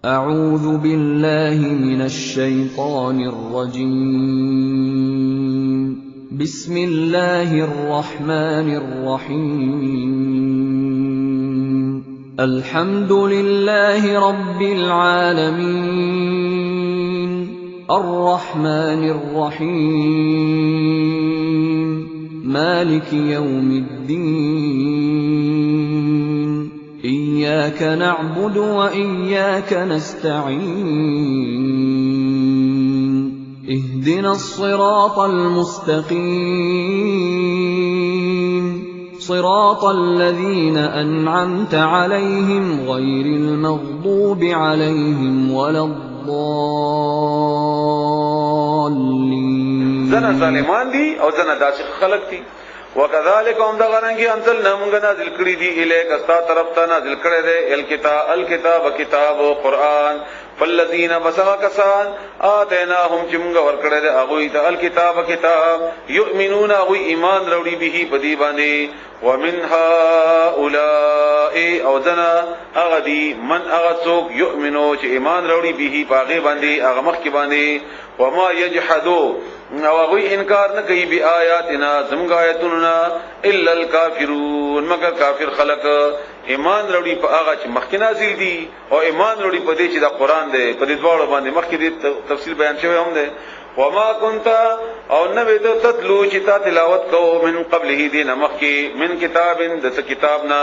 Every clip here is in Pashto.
أعوذ بالله من الشيطان الرجيم بسم الله الرحمن الرحيم الحمد لله رب العالمين الرحمن الرحيم مالك يوم الدين إياك نعبد وإياك نستعين اهدنا الصراط المستقيم صراط الذين أنعمت عليهم غير المغضوب عليهم ولا الضالين. زنا ظالمان دي او زنا داسخ خلق دي. وكذلك هم دغرنگي انزلنا من نازل کړي دي الیک استا طرف ته نازل کړي دي الکتاب کتاب قرآن فالذین بسوا کسان آتیناهم چمغه ور کړي دي هغه ته الکتاب کتاب یؤمنون او ایمان وروړي به پدی باندې ومن هؤلاء او ذنا اغدي من اغسوک یؤمنو چې ایمان وروړي به پاغه باندې هغه مخ کې باندې وما یجحدو او هغه انکار نه کوي بی آیاتنا زموږ آیاتنا الا الکافرون مگر کافر خلق ایمان وروړي په هغه چې مخکې نازل دي او ایمان وروړي په دې چې دا قران دی په دې ډول باندې مخکې دې تفصیل بیان شوی هم دی وما كنت او نبی ته تتلو چې تا تلاوت کو من قبله دین مخکې من کتاب د کتابنا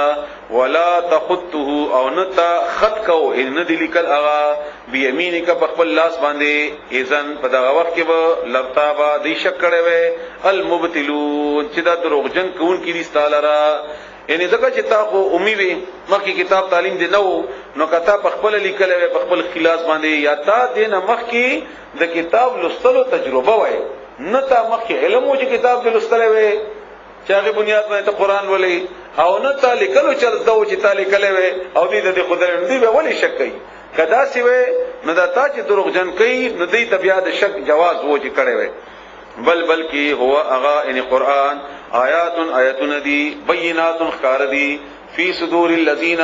ولا تخطه او نتا خط کو ان دې لیکل هغه بیمینک په خپل لاس باندې اذن په دا وخت کې به لبتابا دې شک کړي وي المبتلون چې دا دروغجن کون کې دي ستالرا یعنی ځکه چې تا خو امیوي مخکې کتاب تعلیم دی نو کتا په خپل لیکل وي په خپل خلاص باندې یا تا دینه مخکې د کتاب لوستلو تجربه وای نه تا مخکې علم او چې کتاب د لوستل وي چې هغه بنیاد باندې قرآن ولې او نه تا لیکلو چې دا چې تا لیکل وي او دې د خدای دې به ولې شک کوي کدا سی وي نه دا تا چې دروغجن کوي نو دې طبيعت شک جواز وو چې کړي وي بلکې هو اغا ان قرآن آیاتون دی بینات خار دی فی صدور الذین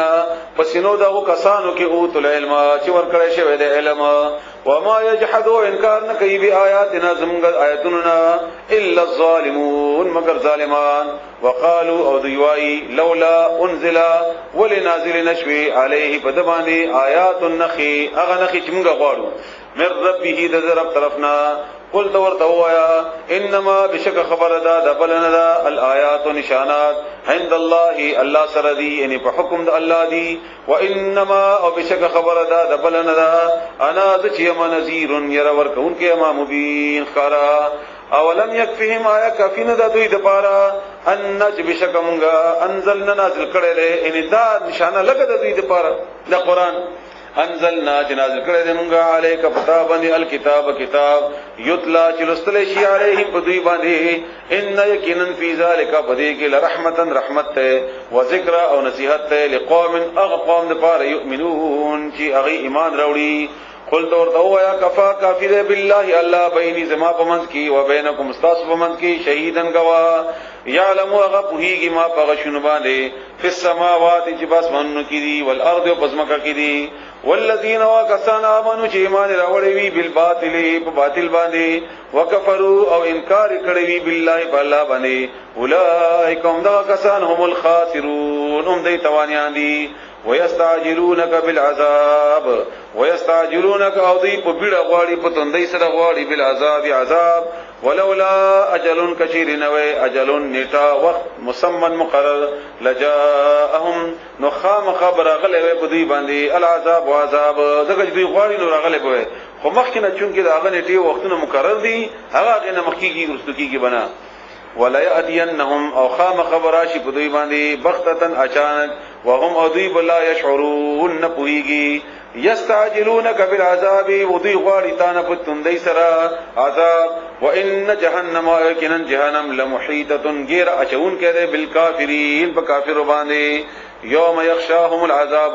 پسینو دغه کسانو کې اوتل علم چې ورکړی شوی د علم وما یجحدو انکار نه کوي بی آیاتنا زمغ آیاتنا الا الظالمون مگر ظالمان وقالوا او دیوای لولا انزل ولنازل نشوی علیه بدبانی آیات النخی اغه نخی چې موږ غواړو من ربه د رب طرفنا قل ورته وایا انما بشک خبر دا بلنا دا الآیات نشانات عند الله الله سره دی یعنی په حکم د الله دی وانما او بشک خبر دا بلنا دا انا ذچ نذیر ير ورکون کې ما مبین خارا اولم یکفهم آیا کافین دا دوی د پاره ان نج بشک مونږه انزلنا نازل کړي له ان دا نشانه لګه د دوی د پاره د قران انزلنا جنازل کړه دې مونږه الیک پتا باندې الکتاب کتاب یتلا چلستل شی علیهم بدوی باندې ان یقینا فی ذلک بدی کې لرحمتن رحمت ته و ذکر او نصیحت ته لقوم اغقوم د پاره یؤمنون چې هغه ایمان راوړي قل دور دو یا کفا کافر بالله الله بیني زما پمنځ کې و بینکم استاس پمنځ کې شهیدن گوا یعلم هغه پوهیږي ما په غشنو باندې فی السماوات چې بس منو کې دي والارض او پزماکه کې دي والذین وکسان امنوا چې ایمان راوړي وی بالباطل په باطل باندې وکفروا او انکار کړی وی بالله بالله باندې اولئکم دا کسان هم الخاسرون هم دې توانیان دي ويستعجلونك بالعذاب ويستعجلونك او دی په بیړه غواړي په تندې سره غواړي بالعذاب عذاب ولولا اجل کثیر نوې اجل نیټه وخت مسمن مقرر لجاءهم نخام خبر غلې په دی باندې العذاب وعذاب دغه دی غواړي نو راغلې به خو مخکنه چونکې دا غنې ټي وختونه مقرر دي هغه غنه مخکېږي ورستګيږي بنا ولا يأتينهم او خام خبراشي په دوی باندې بختتن اچانک وهم اديب لا يشعرون نپويږي يستعجلونك بالعذاب وذي غارتان فتندي سرا عذاب وان جهنم يكن جهنم لمحيطه غير اچون کده بالکافرین بکافر باندې یوم یخشاهم العذاب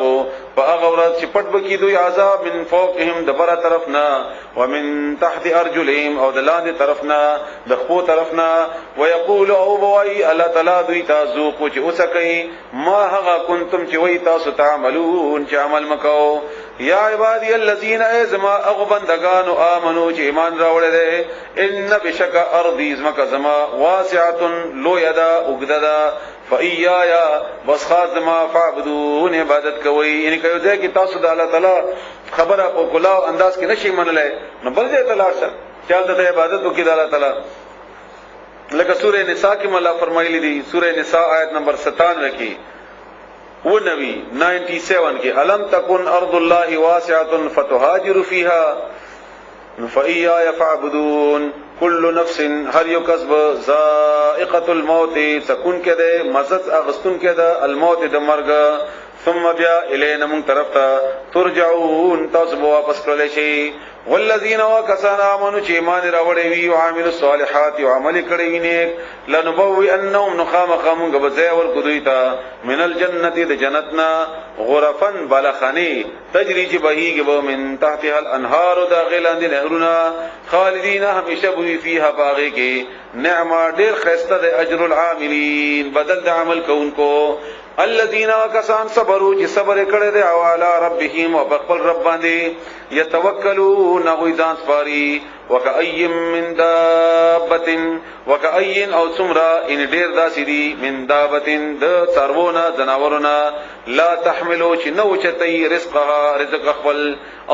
فاغورت چپټ بکی دوی عذاب من فوقهم دبر طرفنا ومن تحت ارجلهم او دلاند طرفنا دخو طرفنا ويقول او بوي الله تعالی دوی تاسو کو چې اوسکئ ما هغه کنتم چې وای تاسو تعملون چې عمل مکو یا عبادی الذین ازما اغبندگان آمنو چې ایمان راوړل دي ان بشک ارضی زمک زما واسعه لو یدا وګددا فایا بس خاصما فعبدون عبادت کوي یعنی کوي ځکه چې تاسو د الله تعالی خبره په کلاو انداز کې نشي منلای نو بل ځای ته لاړ شه چې د عبادت وکړي د الله تعالی لکه سورہ نساء کې مولا فرمایلی دي سورہ نساء آیت نمبر 97 کې وہ نبی 97 کے الم تکن ارض اللہ واسعۃ فتہاجر فیہا فإیایا فاعبدون کل نفس ہر یو کسب ذائقۃ الموت سکون کے دے مزت اغستون کے دے الموت د مرگ ثم بیا الینا من طرف ترجعون تاسو واپس کړل شي والذین وکسان امنوا چې ایمان راوړې وی او عامل الصالحات او عمل کړی وی نیک لنبوی انهم نخامخم غبزه ور کدویتا من الجنه د جنتنا غرفن بلخنی تجری چې بهیږي به من تحتها الانهار داخلاندې نهرونه خالدین همیشه بوی فیها باغی کې نعم ډیر خسته د اجر العاملین بدل د عمل کوونکو الذين كسان صبروا چې صبر کړي دي او علی ربهم وبخل رب باندې يتوکلون غیظان سپاری وکأي من دابه وکأي او ثمرا ان ډیر داسې دي من دابه د څارونه جناورونه لا تحملوا چې نو چتي رزقها رزق خپل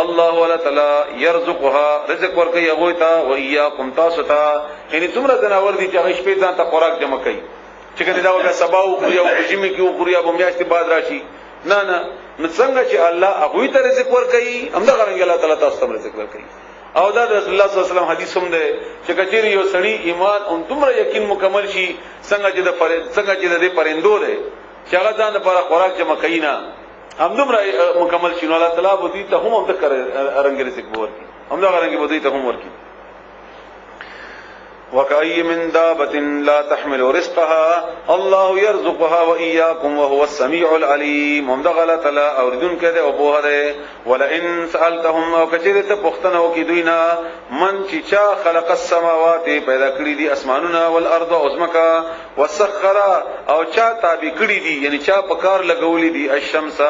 الله ولا تعالی يرزقها رزق ورکي هغه ته او اياكم تاسو ته یعنی څومره جناور دي چې شپې ځان ته خوراک جمع کوي چې کله دا وګه سبا او خوري او جمی کې او خوري ابو میاشتې بعد راشي نه نه څنګه چې الله هغه ته رزق ورکړي همدا غره الله تعالی تاسو ته رزق ورکړي او دا رسول الله صلی الله علیه وسلم حدیث هم ده چې کچېری یو سړی ایمان او دومره یقین مکمل شي څنګه چې د پرندو ده چې هغه ځان لپاره خوراک جمع کوي نه هم دومره مکمل شي نو الله تعالی به دې ته هم د رنگ رزق ورکړي همدا غره کې به دې ته هم ورکړي وكأي من دابة لا تحمل رزقها الله يرزقها وإياكم وهو السميع العليم هم دغلا تلا اوردون کده او په هره ولئن سألتهم او کچرته پختنو کی دوینا من چا خلق السماوات پیدا کړی دي اسمانونه والارض ازمکا وسخر او چا تابع کړی دي یعنی چا پکار لګولې دي الشمس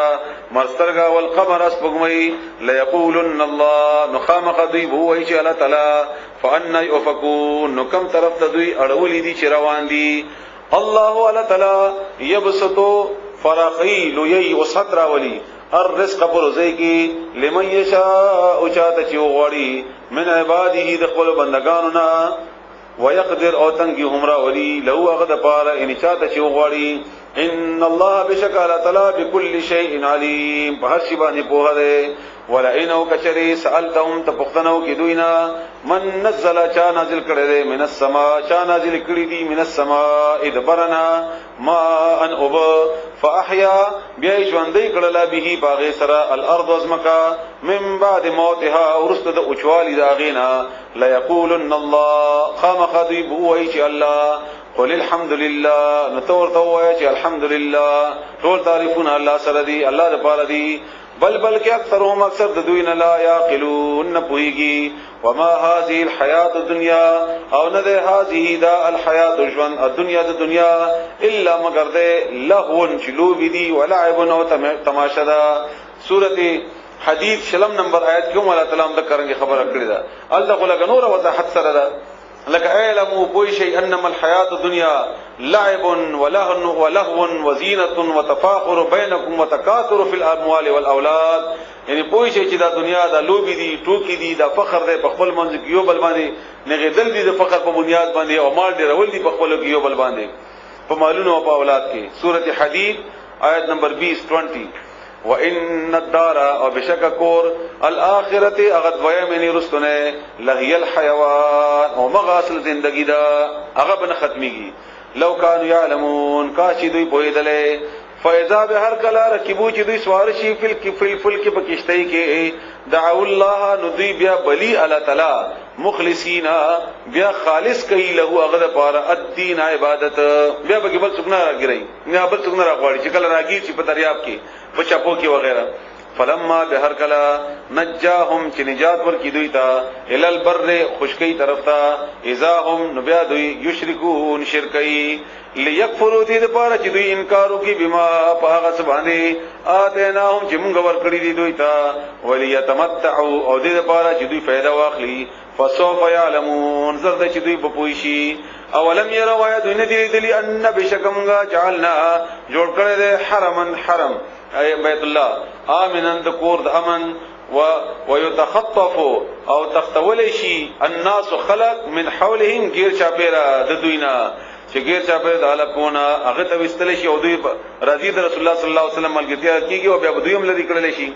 مرسترغا والقمر اسبغمي ليقولن الله نخامق دی هو چې الله تعالی فأنا يؤفكون کم طرف ته دوی اړولې دي چې روان دي الله ولا تعالی يبسطو فراخي لوی وسط راولي الرزق پرزي کی لمن يشاء او چاته چې وغوړي من عباده د خپل بندگانو نه ويقدر او تنګي همرا ولي لو هغه د پاره ان چاته چې وغوړي ان الله بشکل تعالی بكل شيء عليم په هر شي باندې پوهه ده ولئن او کچری سالتهم تپختنو کی دوینا من نزل چا نازل کړي دي من السما چا نازل کړي دي من السماء ادبرنا ما ان اب فاحيا بیا ژوندې کړل به باغ سرا الارض ازمکا من بعد موتها ورست د اوچوالي داغینا لا يقولن الله خامخذب وایي چې الله قل الحمد لله نتور توای چې الحمد لله ټول تعریفونه الله سره دي الله د پاره دي بل کې اکثرهم اکثر د دوی نه لا یاقلون نه پويږي وما هذه الحیات الدنیا او نه ده هذه دا الحیات ژوند الدنیا د دنیا الا مگر ده لهون چلو دي ولعب او تماشا ده سورته حدید شلم نمبر آیت کوم الله تعالی د کرنګ خبره کړی ده الله لکه نور وضاحت سره ده لك اعلموا بوي شيء انما الحياه الدنيا لعب ولهو وزينه وتفاخر بينكم وتكاثر في الاموال والاولاد یعنی بوي شيء چې دا دنیا دا لوبي دي ټوکی دي دا فخر دی په خپل منځ کې یو بل باندې نغدل دي د فخر په بنیاد باندې او مال دی رول دي په خپل کې یو بل باندې په مالونو او په اولاد کې سورته حدید آیت نمبر 20 وان الدار او بشک کور الاخرته اغد ويمني رستنه لهي الحيوان او مغاسل زندگی دا هغه بن ختميږي لو كانوا يعلمون کاشي دوی پویدله فاذا به هر کلا رکبو چې دوی سوار شي فل کې پکشتای کې دعوا الله ندی بیا بلی الله تعالی مخلصینا بیا خالص کوي له هغه لپاره الدين عبادت بیا به بل څنګه راګرای نه بل څنګه راغواړي چې کله راګی چې په دریاب کې په چاپو کې وغیرہ فلما بهر کلا نجاهم چې نجات ورکی دوی ته ال البر خشکی طرف ته اذا هم نبیا دوی یشرکون شرکای لیکفروا دې لپاره چې دوی انکار وکي بما پاغه سبحانه اتیناهم چې موږ ورکړي دي دوی ته ولیتمتعوا او دې لپاره چې دوی فائدہ واخلي فسوف يعلمون زرد چې دوی بپويشي اولم يروا يا دوی نه دي دلی ان بشکمغا جعلنا جوړ کړی دې حرمن حرم ای بیت الله امنن د کور د امن ويتخطف او تختول شي الناس خلق من حولهم غیر چاپیرا د دوینا چې غیر چاپیرا د الکونا هغه ته وستل شي او دوی رضی د رسول الله صلی الله علیه وسلم ملګرتیا کیږي او بیا دوی هم لري کړل شي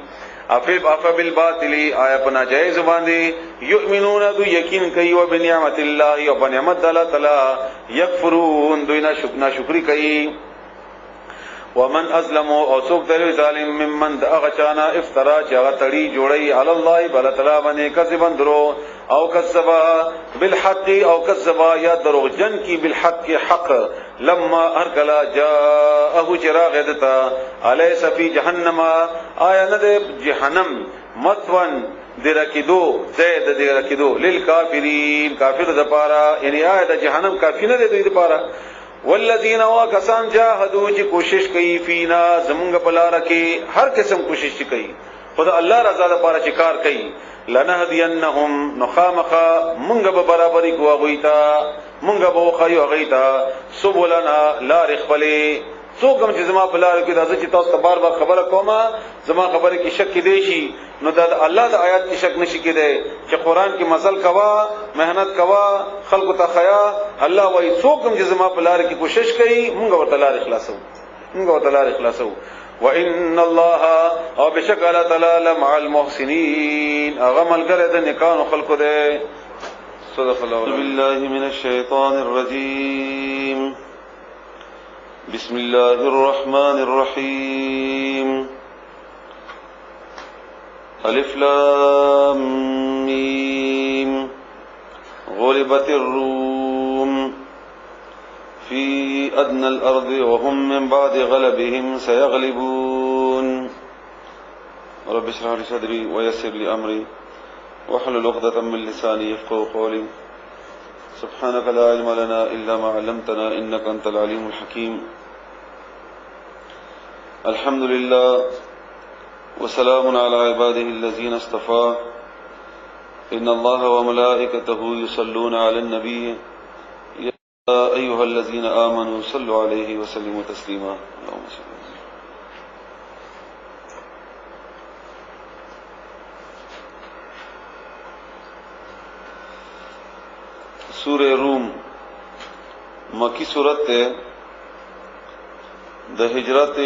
افا بالباطل آیا پنا جائز باندې یؤمنون دو یقین کوي او بنعمت الله او بنعمت الله تعالی یکفرون دوی نه شکر کوي ومن ازلم او څوک دی ظالم ممن اغچانا افترا چې هغه تړي جوړي علی الله بل تعالی باندې کذبن درو او کذبا بالحق او کذبا یا دروغجن کی بالحق حق لما ارکلا جاءه چراغ دتا الیس فی جهنم آیا نه جهنم متون درکیدو زید درکیدو للکافرین کافر د پاره یعنی آیا د جهنم کافی نه دی د پاره والذین واکسان جاهدوا چې کوشش کوي فینا زمونږ په لار کې هر قسم کوشش کوي خدا الله رضا لپاره چې کار کوي لنهدینهم نخامخا مونږ به برابرۍ کوو غویتا مونږ به خایو غیتا سبولنا لار خپلې څوک هم چې زما په لار کې راځي چې تاسو بار بار خبره کومه زما خبره کې شک دی شي نو د الله د آیات کې شک نشي کېده چې قران کې مزل کوا مهنت کوا خلق ته خیا الله وایي څوک هم چې زما په لار کې کوشش کوي مونږ ورته لار اخلاصو مونږ ورته لار اخلاصو وان الله او بشک الله تعالی مع المحسنین اغمل ګره د نیکانو خلقو ده صدق الله بالله من الشیطان الرجیم بسم الله الرحمن الرحيم الف لام ميم غلبت الروم في أدنى الأرض وهم من بعد غلبهم سيغلبون رب اشرح لي صدري ويسر لي أمري واحلل عقدة من لساني يفقهوا قولي سبحانك لا علم لنا إلا ما علمتنا إنك أنت العليم الحكيم الحمد لله وسلام على عباده الذين اصطفى إن الله وملائكته يصلون على النبي يا أيها الذين آمنوا صلوا عليه وسلموا تسليما اللهم صل سورہ روم مکی سورت تے د هجرت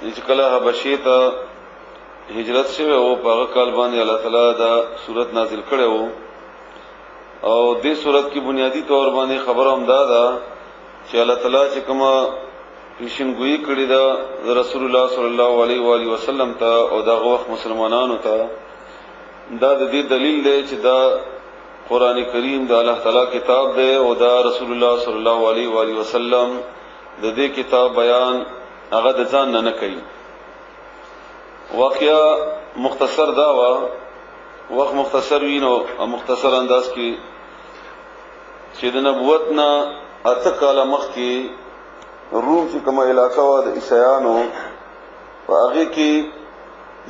اجکلا حبشی ته هجرت شوه او په کال باندې الله تعالی دا سورت نازل کړو او دې سورت کی بنیادی طور باندې خبر هم دا چې الله تعالی چې کومه پیشنګوئی کړی دا رسول الله صلی الله علیه و آله وسلم ته او دا وخت مسلمانانو ته دا د دې دلیل دی چې دا قرآن کریم دا الله تعالی کتاب دی او دا رسول الله صلی الله علیه و آله وسلم د دې کتاب بیان هغه د ځان نه کوي واقعا مختصر دا وخت مختصر وینو او مختصر انداز کې چې د نبوت نه اته کاله مخکې روم چې کومه علاقه و د عیسایانو په هغه کې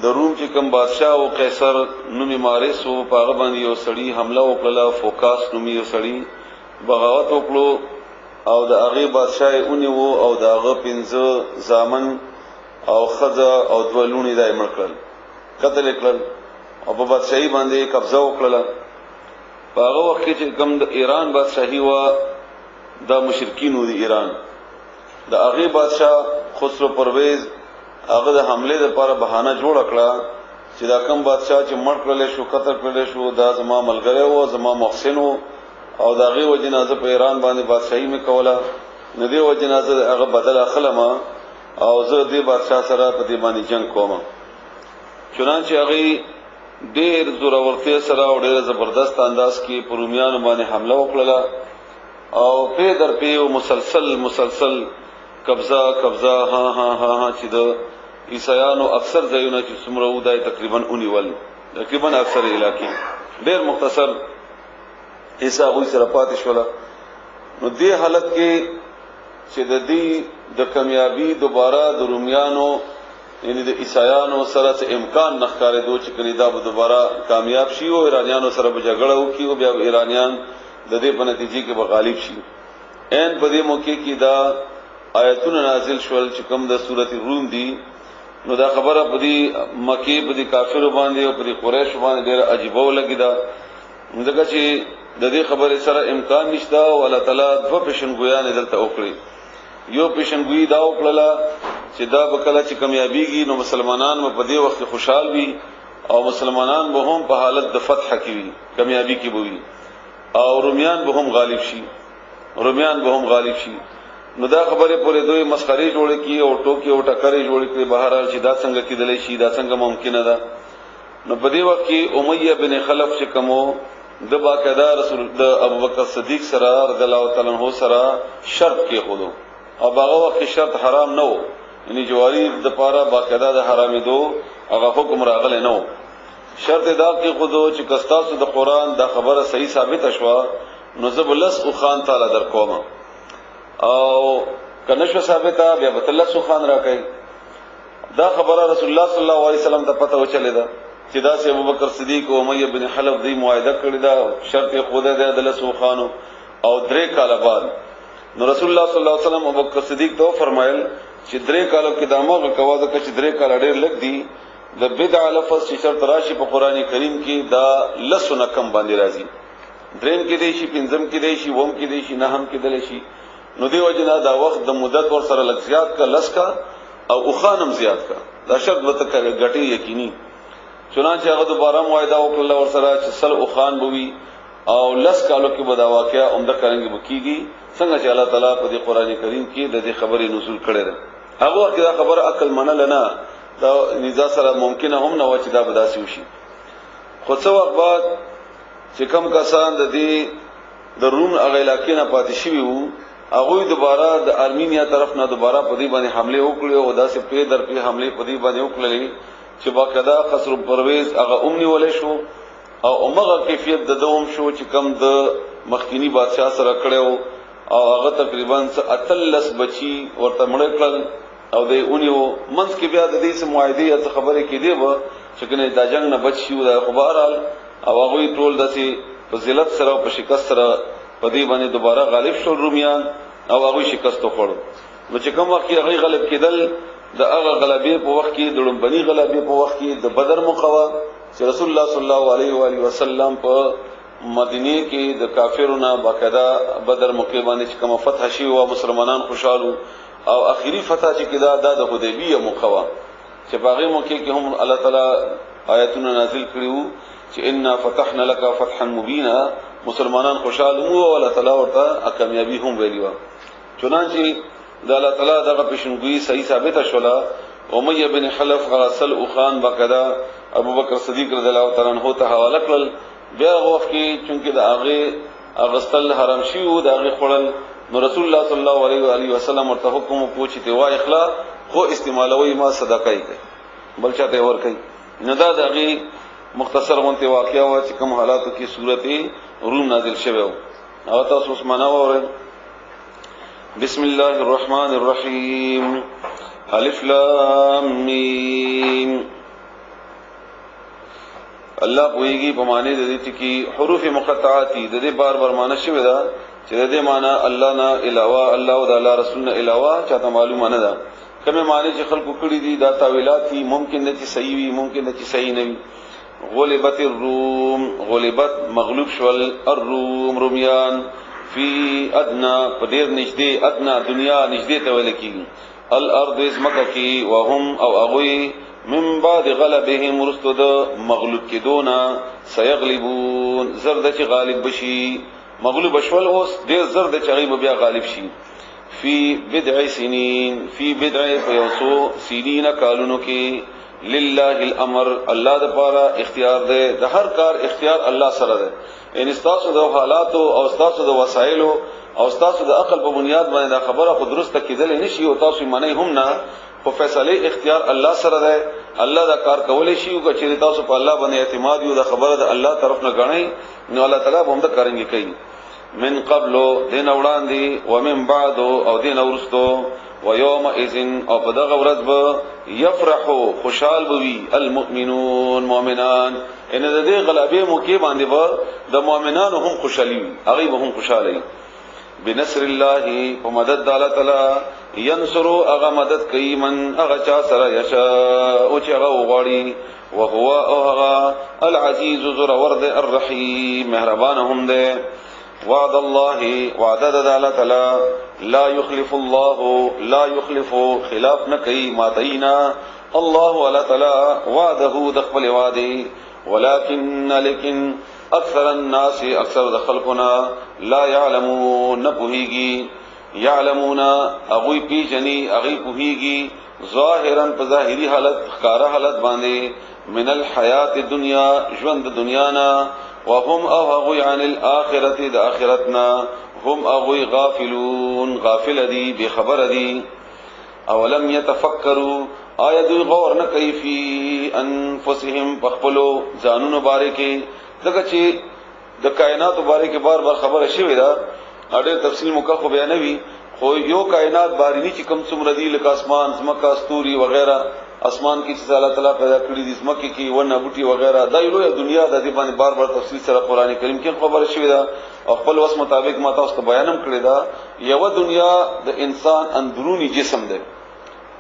د روم چې کوم بادشاہ او قیصر نومي مارس او په هغه باندې یو سړی حمله وکړه فوکاس نومي یو سړی بغاوت وکړو او د هغه بادشاہ اونې وو او د هغه 15 زامن او خزه او دولونی دای مړکل قتل کړل او په بادشاہي باندې قبضه وکړه په هغه وخت کې چې کوم د ایران بادشاہي وا د مشرکینو د ایران د هغه بادشاہ خسرو پرویز هغه د حمله لپاره بهانه جوړ کړه چې دا کوم بادشاہ چې مړ کړل شو قتل کړل شو دا زما ملګری وو زما محسن وو او دا غي و جنازه په ایران باندې بادشاہي می کوله ندی و جنازه هغه بدل اخلمه او زه دې بادشاہ سره په دې باندې جنگ کوم چنانچه هغه ډېر زور ورته سره او ډېر زبردست انداز کې پرومیان باندې حمله وکړه او په در په مسلسل قبضه ها چې د عیسایانو اکثر ځایونه چې څومره ودای تقریبا اونیول تقریبا اکثر علاقې ډېر مختصر عیسی غوي سره پاتې شول. نو دې حالت کې چې د دې د کامیابی دوباره د رومیانو یعنی د عیسایانو سره څه امکان نخکارې دوه چې کړي دا به دوباره کامیاب شي او ایرانیانو سره به جګړه وکړي او بیا ایرانیان د دې په نتیجه کې به غالب شي. ان په دې موقع کې دا آیتونه نازل شول چې کوم د سورت الروم دي. نو دا خبره په دې مکی په دې کافرو باندې او په دې قریش باندې ډېر عجیب ولګی دا ځکه چې د دې خبرې سره امکان نشته او الله تعالی د پیشنګویان دلته وکړي. یو پیشنګوی دا وکړه چې دا بکله چې کامیابیږي نو مسلمانان په دې وخت خوشحال وي او مسلمانان به هم په حالت د فتح کې وي کامیابی کې وي او رومیان به هم غالب شي. نو دا خبره پورې دوی مسخري جوړ کی او ټوکی او ټکرې جوړ کړي بهر چې دا څنګه کېدلی شي دا څنګه ممکنه ده. نو په دې وخت کې امیہ بن خلف چې کومو د باقاعده رسول د ابوبکر صدیق سره رضی الله تعالی عنہ سره شرط کې خودو او هغه وخت شرط حرام نه و یعنی جواری د پاره باقاعده د حرامې دو هغه حکم راغله نه و. شرط دا کې خودو چې کستاسو د قران دا خبره صحیح ثابت شوه نو زبلس او خان تعالی در کومه او کنه شو ثابته بیا به الله سبحان راکای. دا خبره رسول الله صلی الله علیه وسلم ته پته وچلې ده چې دا سه ابوبکر صدیق او امیہ بن حلف دی معاهده کړی دا شرط خوده ده د الله سبحانه او 3 کال بعد نو رسول الله صلی الله علیه وسلم ابوبکر صدیق ته فرمایل چې 3 کالو کې دماغ کوا د چې 3 کال ډېر لګ دي د بدع لفظ چې شرط راشي په قران کریم کې دا لسونه کم باندې راځي. دریم کې دی شي پنځم کې دی شي ووم کې دی شي نهم کې دی شي. نو دی وجنا دا وخت د مدت ور سره لږ زیات کا لس کا او خانم زیات کا دا شرط وته غټي یقیني. چنانچه هغه دوباره معاهده وکړه ور سره چې سل او خان بوي او لس کالو کې بدا واقعیا عمده کارنګي بکیږي څنګه چې الله تعالی په دې قران کریم کې د دې خبرې نزول کړي ده. هغه وخت دا خبر عقل منل نه دا نزا سره ممکنه هم نه و چې دا بداسي وشي. خو څو وخت بعد چې کم کسان د دې د روم هغه علاقې نه پاتې شوي وو هغه دوباره د ارمینیا طرف نه دوباره په دې باندې حمله وکړي او داسې په در په حمله په دې باندې وکړلې چې باقاعده خسرو پرویز هغه امني ولې شو او عمره کیفیت د دوم شو چې کم د مخکینی بادشاہ سره کړو او هغه تقریبا 38 بچي ورته مړ کړل او د اونیو منځ کې بیا د دې سم معاهده ته خبره کې دی و چې کنه دا جنگ نه بچ شو د خبرال او هغه ټول داسې فضیلت سره او په شکست سره په دې باندې دوباره غالب شو رومیان او هغه شکست وخوړ. نو چې کوم وخت هغه غالب کېدل د هغه غلبې په وخت کې د لومبني غلبې په وخت کې د بدر مقوا چې رسول الله صلی الله علیه و علیه وسلم په مدینه کې د کافرونو باقاعده بدر موقع باندې چې کوم فتح شي او مسلمانان خوشاله او اخیری فتح چې کدا د حدیبیه مقوا چې باغی موقع کې هم الله تعالی آیاتونه نازل کړیو چې ان فتحنا لك فتحا مبینا مسلمانان خوشاله وو او الله تعالی ورته کامیابی هم ویلیو. چنانچه د الله تعالی دغه پیشنګوئی صحیح ثابت شولا. امیہ بن حلف غسل او خان باقاعده ابوبکر صدیق رضی الله تعالی عنہ ته حواله کړل. بیا وخت کې چونکه د هغه اغستل حرام شي او د هغه خړل نو رسول الله صلی الله علیه و علیه وسلم ورته حکم وکړي چې وا اخلا خو استعمالوي ما صدقه کوي بل چاته ور کوي. نه دا دغه مختصر غونته واقعیا و چې کوم حالاتو کې سورته روم نازل شوه او تاسو اوس معنا وره. بسم الله الرحمن الرحیم الف لام میم. الله پویږي په معنی د دې چې حروف مقطعات د دې بار بار معنی شوی دا چې د دې معنی الله نه علاوه الله او د الله رسول نه علاوه چاته معلومه نه ده. کومه معنی چې خلکو کړی دي دا تاویلات دي ممکن نه چې صحیح وي ممکن نه چې صحیح نه وي. غلبت الروم غلبت مغلوب شول الروم رومیان فی ادنا پدیر نجدی ادنا دنیا نجدی ته ویل کیږي الارض اسمکه کی وهم او اغوی من بعد غلبهم رستد مغلوب کیدونا سيغلبون زرد چې غالب بشي مغلوب شول اوس ډیر زرد چې غیب بیا غالب شي. فی بدع سنین فی بدع یوسو سنین کالونو کې لله الامر الله د پاره اختیار ده د هر کار اختیار الله سره ده. ان استاسو د حالات او استاسو د وسایل او استاسو د عقل په بنیاد باندې دا خبره خود درسته کېدل نشي او تاسو معنی هم نه او فیصله اختیار الله سره ده. الله دا کار کولای شي او چې تاسو په الله باندې اعتماد یو د خبره د الله طرف نه غنئ نو الله تعالی به هم دا کارنګي کوي. من قبل دین وړاندې ومن بعد او دین ورستو ويوم اذن او په دغه ورځ به يفرحوا خوشحال بوي المؤمنون مؤمنان ان د دې غلبې موقع باندې به د مؤمنانو هم خوشالي وي هغه به هم خوشاله بنصر الله ومدد الله تعالی ينصر اغه مدد کوي من اغه چا سره یشا او چې هغه وغواړي وهو اغه العزيز ذو الورد الرحيم مهربان هم ده. وعد الله وعدد الله تعالی لا يخلف الله لا يخلف خلاف نکي ماتینا الله ولا تعالی وعده دخل وعده ولكن اکثر الناس اکثر خلقنا لا يعلمون نبهيږي يعلمون اغوي پیجني اغوي پوهيږي ظاهرا په ظاهري حالت ښکارا حالت باندې من الحیات الدنیا ژوند دنیا نا وهم اغوي عن الاخرته د اخرتنا هم اغوي غافلون غافل دي بخبر دي. اولم يتفکروا آیا دوی غور نه کوي فی انفسهم بخپلو ځانونو باره کې دغه چې د کائنات باره کې بار بار خبره شوې ده اړه تفصیل مکخو بیانوي خو یو کائنات بارینی چې کوم څومره دي لکه اسمان زمکا ستوري وغیرہ اسمان کې چې الله تعالی پیدا کړی دي زمکه کې ونه بوټي وغیرہ دا یو دنیا د دې باندې بار بار تفصیل سره قران کریم کې خبره شوې ده او خپل وس مطابق ما تاسو ته بیانم کړی ده. یو دنیا د انسان اندرونی جسم ده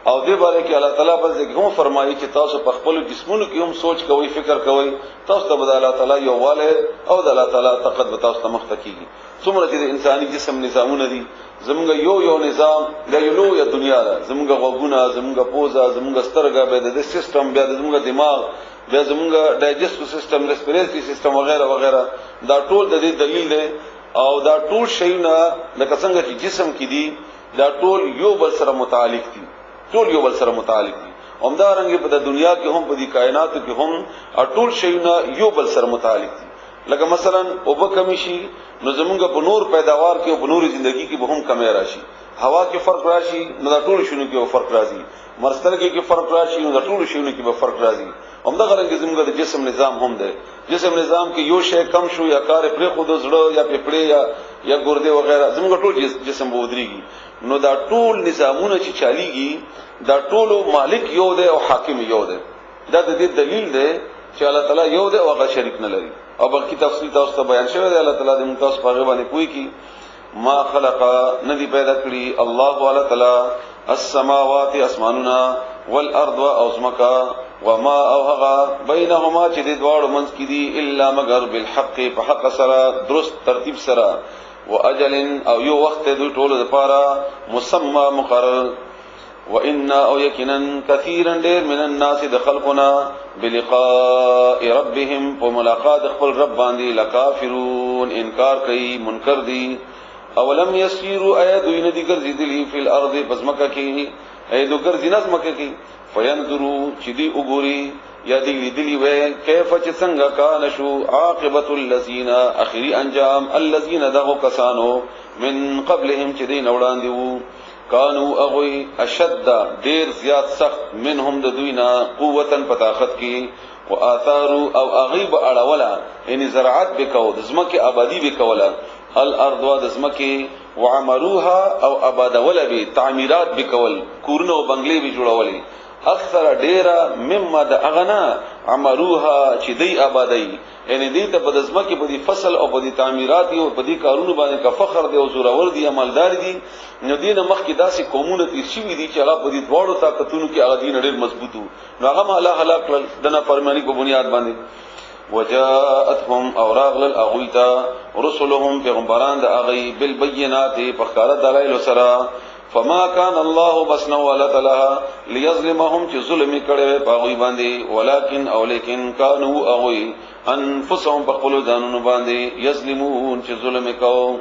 او دې باره کې الله تعالی په ځکه هم فرمایي چې تاسو په خپل جسمونو کې هم سوچ کوئ فکر کوئ تاسو ته الله تعالی یو والي او د الله تعالی طاقت به تاسو ته مخ تکیږي. څومره چې د انساني جسم نظامونه دي زمونږ یو نظام د یو لوی دنیا ده زمونږ غوګونه زمونږ پوزه زمونږ سترګه به د سیستم بیا د زمونږ دماغ بیا زمونږ ډایجستیو سیستم ریسپیریټری سیستم وغیرہ وغیرہ دا ټول د دې دلیل دی او دا ټول شیونه لکه څنګه چې جسم کې دي دا ټول یو بل سره متعلق دي ټول یو بل سره متعلق دي. همدارنګه په دنیا کې هم په دې کائنات کې هم ټول شیونه یو بل سره متعلق دي. لکه مثلا اوبه کمی شي نو زمونږ په نور پیداوار کې او په نور ژوندۍ کې به هم کمی راشي. هوا کې فرق راشي نو دا ټول شنو کې فرق راځي. مرسترګي کې فرق راشي نو دا ټول شنو کې به فرق راځي. همدغه زمونږ د جسم نظام هم دی. جسم نظام کې یو شی کم شو یا کار پرې خود زړه یا پپړې یا ګردې وغیرہ زمونږ ټول جسم بودريږي. نو دا ټول نظامونه چې چاليږي دا ټول مالک یو دی او حاکم یو دی. دا د دې دلیل دی چې الله تعالی یو دی او هغه شریک نه لري. او باقی تفصیل تاسو ته بیان شوی دی. الله تعالی دې موږ تاسو په باندې پوي کی ما خلق ندی پیدا کړی الله تعالی السماوات اسماننا والارض او زمکا وما او هغه بینهما چې د دوړو منځ کې دي الا مگر بالحق په حق سره درست ترتیب سره واجل او یو وخت دوی ټول لپاره مسمى مقرر. وان او یقینا كثيرا ډیر من الناس دخلقنا بلقاء ربهم وملاقات خپل رب باندې لکافرون انکار کوي منکر دي. اولم يسيروا ايد ويندي ګرځیدلی فی الارض بزمکه کې ايد ګرځی نظمکه کې فینظروا چې دی وګوري یا دی لیدلی وې کیف چې څنګه کان شو عاقبت الذين اخری انجام الذين دغوا کسانو من قبلهم چې دین وړاندې وو کانو اغوی اشد دیر زیاد سخت منهم د دوینا قوتن پتاخت کی و آثارو او اغیب اڑولا یعنی زراعت بکو دزمکی آبادی بکولا الارض و دزمکی وعمروها او آبادولا بی تعمیرات بکول کورن و بنگلی بی جوڑولی اکثر ډیره مما د اغنا عمروها چې دی آبادی یعنی دې ته په دزمکه په دې فصل او په دې تعمیرات او په دې کارونو باندې کا فخر دی او زورور دی عملدار دي نو دینه مخکې داسې قومونه تیر شوي دي چې هغه په دې دواړو طاقتونو کې هغه دین ډېر مضبوطو نو هغه الله هلاک کړل دنه فرمانی په بنیاد باندې وجاءتهم اوراغ للاغویتا رسلهم پیغمبران د اغي بالبينات په ښکار دلایل سره فما كان الله بسنو ولا تلا ليظلمهم چې ظلم کړي په غوي باندې ولكن او لیکن كانوا اغوي انفسهم بقولوا ځانونو باندې یظلمون چې ظلم کوي.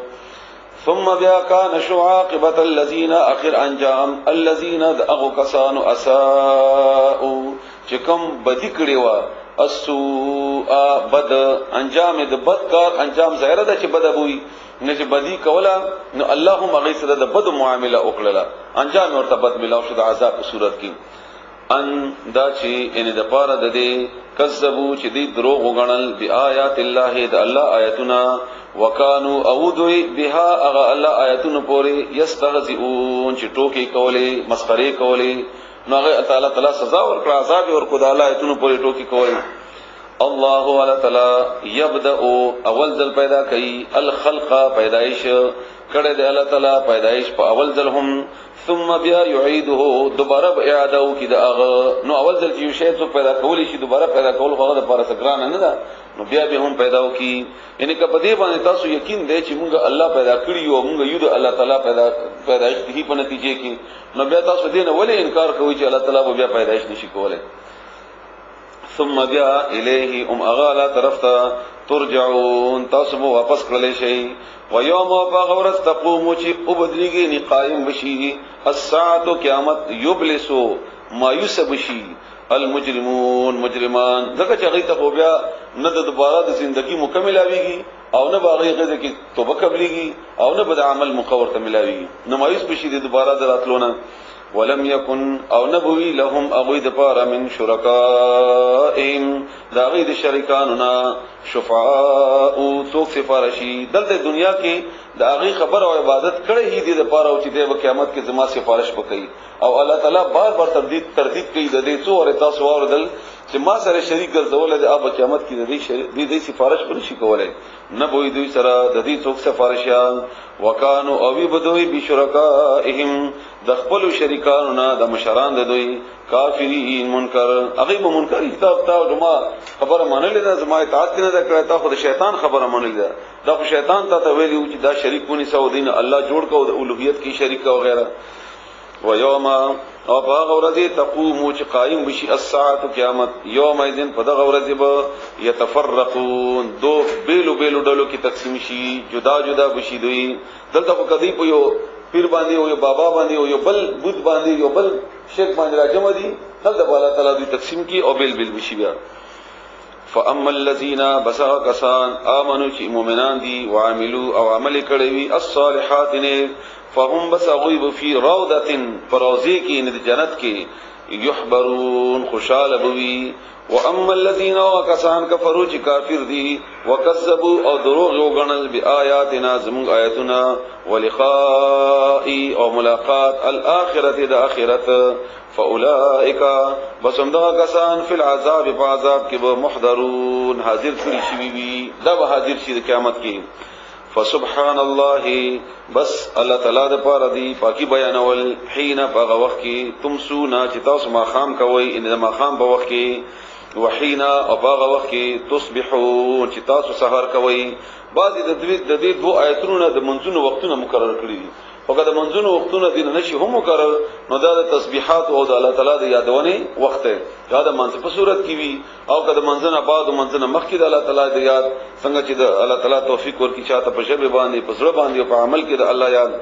ثم بیا کان شعاقبت الذين اخر انجام الذين اغو کسانو اساءوا چې کوم بدی کړي وا السوء بد انجام د بد کار انجام ظاهر ده چې بد ابوي نه چې بدی کولا نو اللهم غیث د بد معامله وکړه انجام ورته بد ملاو شو د عذاب په صورت کې ان دا چې ان د پاره د دې کذبوا چې دې دروغ وګڼل بیاات الله د الله آیاتنا وکانو او دوی بها اغه الله آیاتونو پورې یستهزئون چې ټوکی کولې مسخره کولې نو هغه تعالی سزا ورکړه عذاب ورکړه د الله آیاتونو پورې ټوکی کولې الله ولا تعالی یبدا اول ذل پیدا کړي الخلق پیدائش کړه د الله تعالی پیدائش په اول ذل هم ثم بیا يعيده دوباره اعاده کی داغه نو اول ځل چې شی څو پیدا کولی شي دوباره پیدا کول هغه د پاره سګران نه ده نو بیا به هم پیدا وکي یعنی که په دې باندې تاسو یقین دی چې موږ الله پیدا کړی او موږ یو د الله تعالی پیدائش دي په نتیجه کې نو بیا تاسو دې نه ولې انکار کوئ چې الله تعالی بیا پیدائش نشي کولای ثم بیا الیه اغالا طرف ته ترجعون تاسو مو واپس کړل شي و یوم فغورت تقوم چې وبدلیږي نی قائم بشي الساعه قیامت یبلسو مایوس بشي المجرمون مجرمان ځکه چې هغه ته بیا نه د دوباره د ژوندۍ مکمل اويږي او نه باغی غزه کې توبه قبليږي او نه بد عمل مقور ته ملاويږي نو مایوس بشي د دوباره دراتلونه ولم يكن او نبوي لهم اغوي د پاره من شرکائهم دا غي د شریکاننا شفاء او څوک سفارشي دلته دنیا کې دا غي خبر او عبادت کړي هي د پاره او چې د قیامت کې زما سفارش وکړي او الله تعالی بار بار تردید کوي د دې څو اور تاسو اوردل چې ما سره شریک ګرځول د اب قیامت کې د دې سفارش پر شي کولای نه بوي دوی سره د دې څوک سفارشیان وکانو او وی بدوی بشرکائهم د خپل شریکانو نه د مشران د دوی کافرین منکر هغه به منکر کتاب تا جما خبره منل ده زما اطاعت نه کړه تا خو د شیطان خبره منل ده دا خو شیطان ته ویلی چې دا شریکونی سو دین الله جوړ کو د اولوہیت کی شریک او غیره و یوم او باغ ورځی تقوم چې قائم بشي الساعه قیامت یوم اذن په دغه ورځ به يتفرقون دو بیلو ډلو کې تقسیم شي جدا جدا بشي دوی دلته په کدی په یو پیر باندې او یو بابا باندې او یو بل بت باندې یو بل شیخ باندې راجمه دي دلته الله تعالی دوی تقسیم کی او بیل بشي بیا فاما الذين بسا کسان امنوا چې مؤمنان دي وعملوا او عمل کړي وي الصالحات نه فهم بس غیب فی روضه فروزی کی ان جنت کی یحبرون خوشال بوی واما الذين وكسان كفروا چې کافر دي وکذبوا او دروغ وګڼل بیااتنا زمون آیاتنا ولقاء او ملاقات الاخرته د اخرت فاولئک بس هم دا کسان فی العذاب فعذاب کې به محضرون حاضر کړي شي وي دا به حاضر شي د قیامت کې فسبحان الله بس الله تعالی د پاره دی پاکي بیانول حين په وخت کې تمسونا چې تاسو ما خام کوي ان ما خام په وخت کې وحینا او په وخت کې تصبحون چې تاسو سحر کوي بعضی د دې دوه آیتونو د منځونو وختونه مقرر کړی دي او کله منځونو وختونه دین نشي هم مقرر نو دا د تسبیحات او د الله تعالی د یادونه وخت دا د منځ په صورت کې وي او کله منځنه بعد منځنه مخکې د الله تعالی د یاد څنګه چې د الله تعالی توفیق ورکړي چاته په شبه باندې په سره باندې او په عمل کې د الله یاد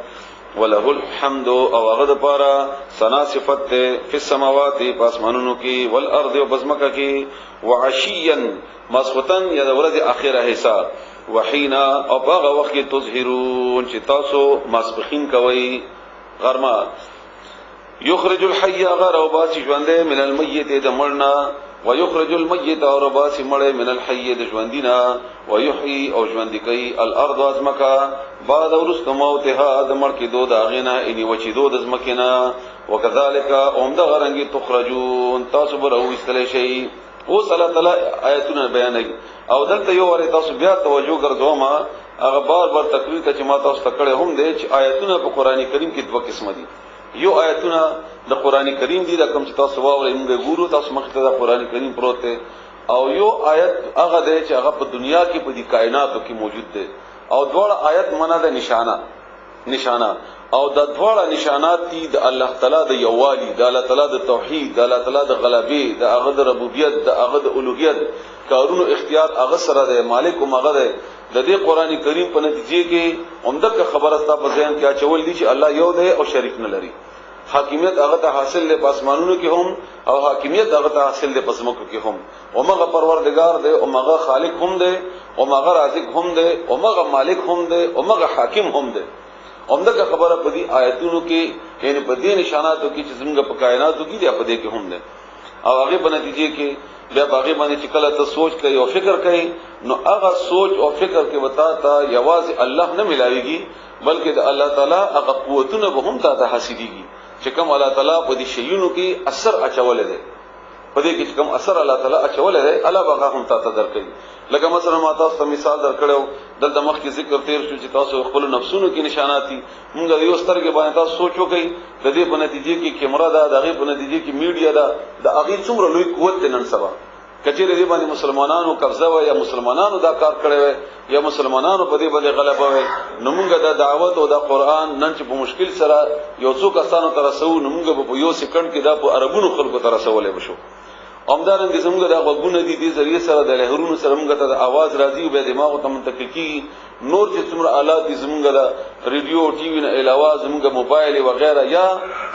وله الحمد او هغه د پاره ثنا صفت په السماوات په اسمانونو کې والارض او بزمکه کې وعشيا مسوتن یا د ورځې اخره حصہ وحینا او هغه وخت کې تظهرون چې تاسو مسبخین کوي غرمه یخرج الحي غیر او باسی ژوندې من المیت د مړنا ويخرج الميت او رباسی مړې من الحي د ژوندینا ويحيي او ژوند کوي الارض ازمکا بعد ورست موتها د مړ کې دوه داغینا اني وچی دوه د ازمکینا وکذالک اومده غرنګي تخرجون تاسو به راوستل شي او صلی الله تعالی آیاتونه بیانوي او دلته یو ور تاسو بیا توجه ګرځوم هغه بار تقریر ته چې ما تاسو تکړه هم دي چې آیاتونه په قران کریم کې دوه قسم دي یو آیاتونه د قران کریم دي د کوم چې تاسو واورئ موږ ګورو تاسو مخ ته د قران کریم پروت دی او یو آیت هغه دی چې هغه په دنیا کې په دې کائناتو کې موجود دی او دوه آیت معنا د نشانه او د دوه نشانات دي د الله تعالی د یووالي د الله تعالی د توحید د الله تعالی د غلبې د هغه د ربوبیت د هغه د اولوہیت کارونو اختیار هغه سره د مالک او هغه د دې قران کریم په نتیجه کې عمدہ خبره تاسو په ذهن کې اچول دي چې الله یو دی او شریک نه لري حاکمیت هغه ته حاصل دی پاسمانونو کې هم او حاکمیت هغه ته حاصل دی پسمکو کې هم او مغه پروردگار دی او مغه خالق هم دی او مغه رازق هم دی او مغه مالک هم دی او مغه حاکم هم دی همدغه خبره په دې آیتونو کې یعنی په دې نشاناتو کې چې زموږ په کائناتو کې دی په دې کې هم دی او هغه په نتیجه کې بیا باغی باندې چې کله ته سوچ کوي او فکر کوي نو هغه سوچ او فکر کې وتا ته یوازې الله نه ملاويږي بلکې د الله تعالی هغه قوتونه به هم ته حاصلېږي چې کوم الله تعالی په دې شیونو کې اثر اچول دي په دې کې کوم اثر الله تعالی اچول دي الله هغه هم ته درکړي لکه مثلا ما تاسو ته مثال درکړو دلته مخکې ذکر تیر شو چې تاسو خپل نفسونو کې نشانات دي موږ یو سترګې باندې تاسو سوچ وکړئ د دې په نتیجه کې کیمرا ده دغه په نتیجه کې میډیا ده د هغه څومره لوی قوت نن سبا کچېره دې باندې مسلمانانو قبضه و یا مسلمانانو دا کار کړی و یا مسلمانانو په دې باندې غلبه و نو موږ د دعوت او د قران نن چې په مشکل سره یو څو کسانو تر رسو نو موږ په یو سکند کې دا په عربونو خلکو تر رسولې بشو امدارن دې زموږ د غوګونه دي د ذریعہ سره د لهرونو سره موږ ته د आवाज راځي او به دماغ ته منتقل کیږي نور چې څومره آلات دي زموږ د ریډیو او ټي وي نه علاوه زموږ موبایل او غیره یا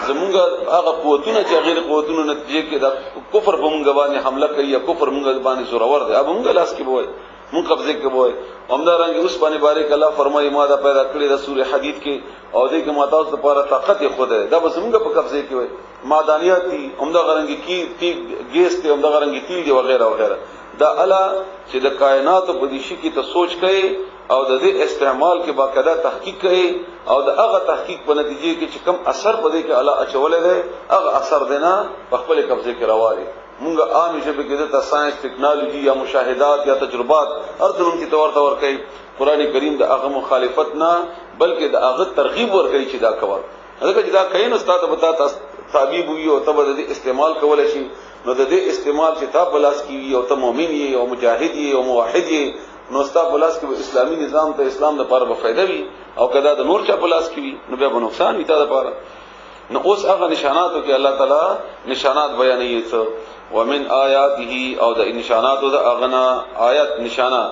زموږ هغه قوتونه چې غیر قوتونو نتیجه کې د کفر په موږ باندې حمله کوي یا کفر موږ باندې زورور دی اب موږ لاس کې وای موږ قبضه کې وای امدارن اوس باندې بارک الله فرمایي ما دا پیدا کړی د سورې حدید کې او دې کې ماته اوس لپاره طاقت خود ده دا بس موږ په قبضه کې وای معدنیات دي عمده غرنګي کی ګیس ته عمده غرنګي تیل دي وغیرہ وغیرہ دا الا چې د کائنات په دې شي کې ته سوچ کړي او د دې استعمال کې باقاعده تحقیق کړي او د هغه تحقیق په نتیجه کې چې کم اثر په دې کې الله اچولې ده هغه اثر دینا په خپل قبضه کې راوړي موږ عام ژبه کې د ساينس ټیکنالوژي یا مشاهدات یا تجربات ارتلون کې تور کوي قران کریم د هغه مخالفت نه بلکې د هغه ترغیب ورکړي چې دا کوي هغه چې دا کین استاد بتا تاسو طبيب وي او ته د استعمال کول شي نو د دې استعمال چې تا بلاس کیږي او ته مؤمن یې او مجاهد یې او موحد یې نو ستا بلاس کې اسلامي نظام ته اسلام لپاره به فائدہ وي او کدا د نور چا بلاس کیږي نو بیا به نقصان وي تا لپاره نو اوس هغه نشاناتو کې الله تعالی نشانات بیانوي څه ومن آیاته او د نشاناتو د اغنا آیات نشانه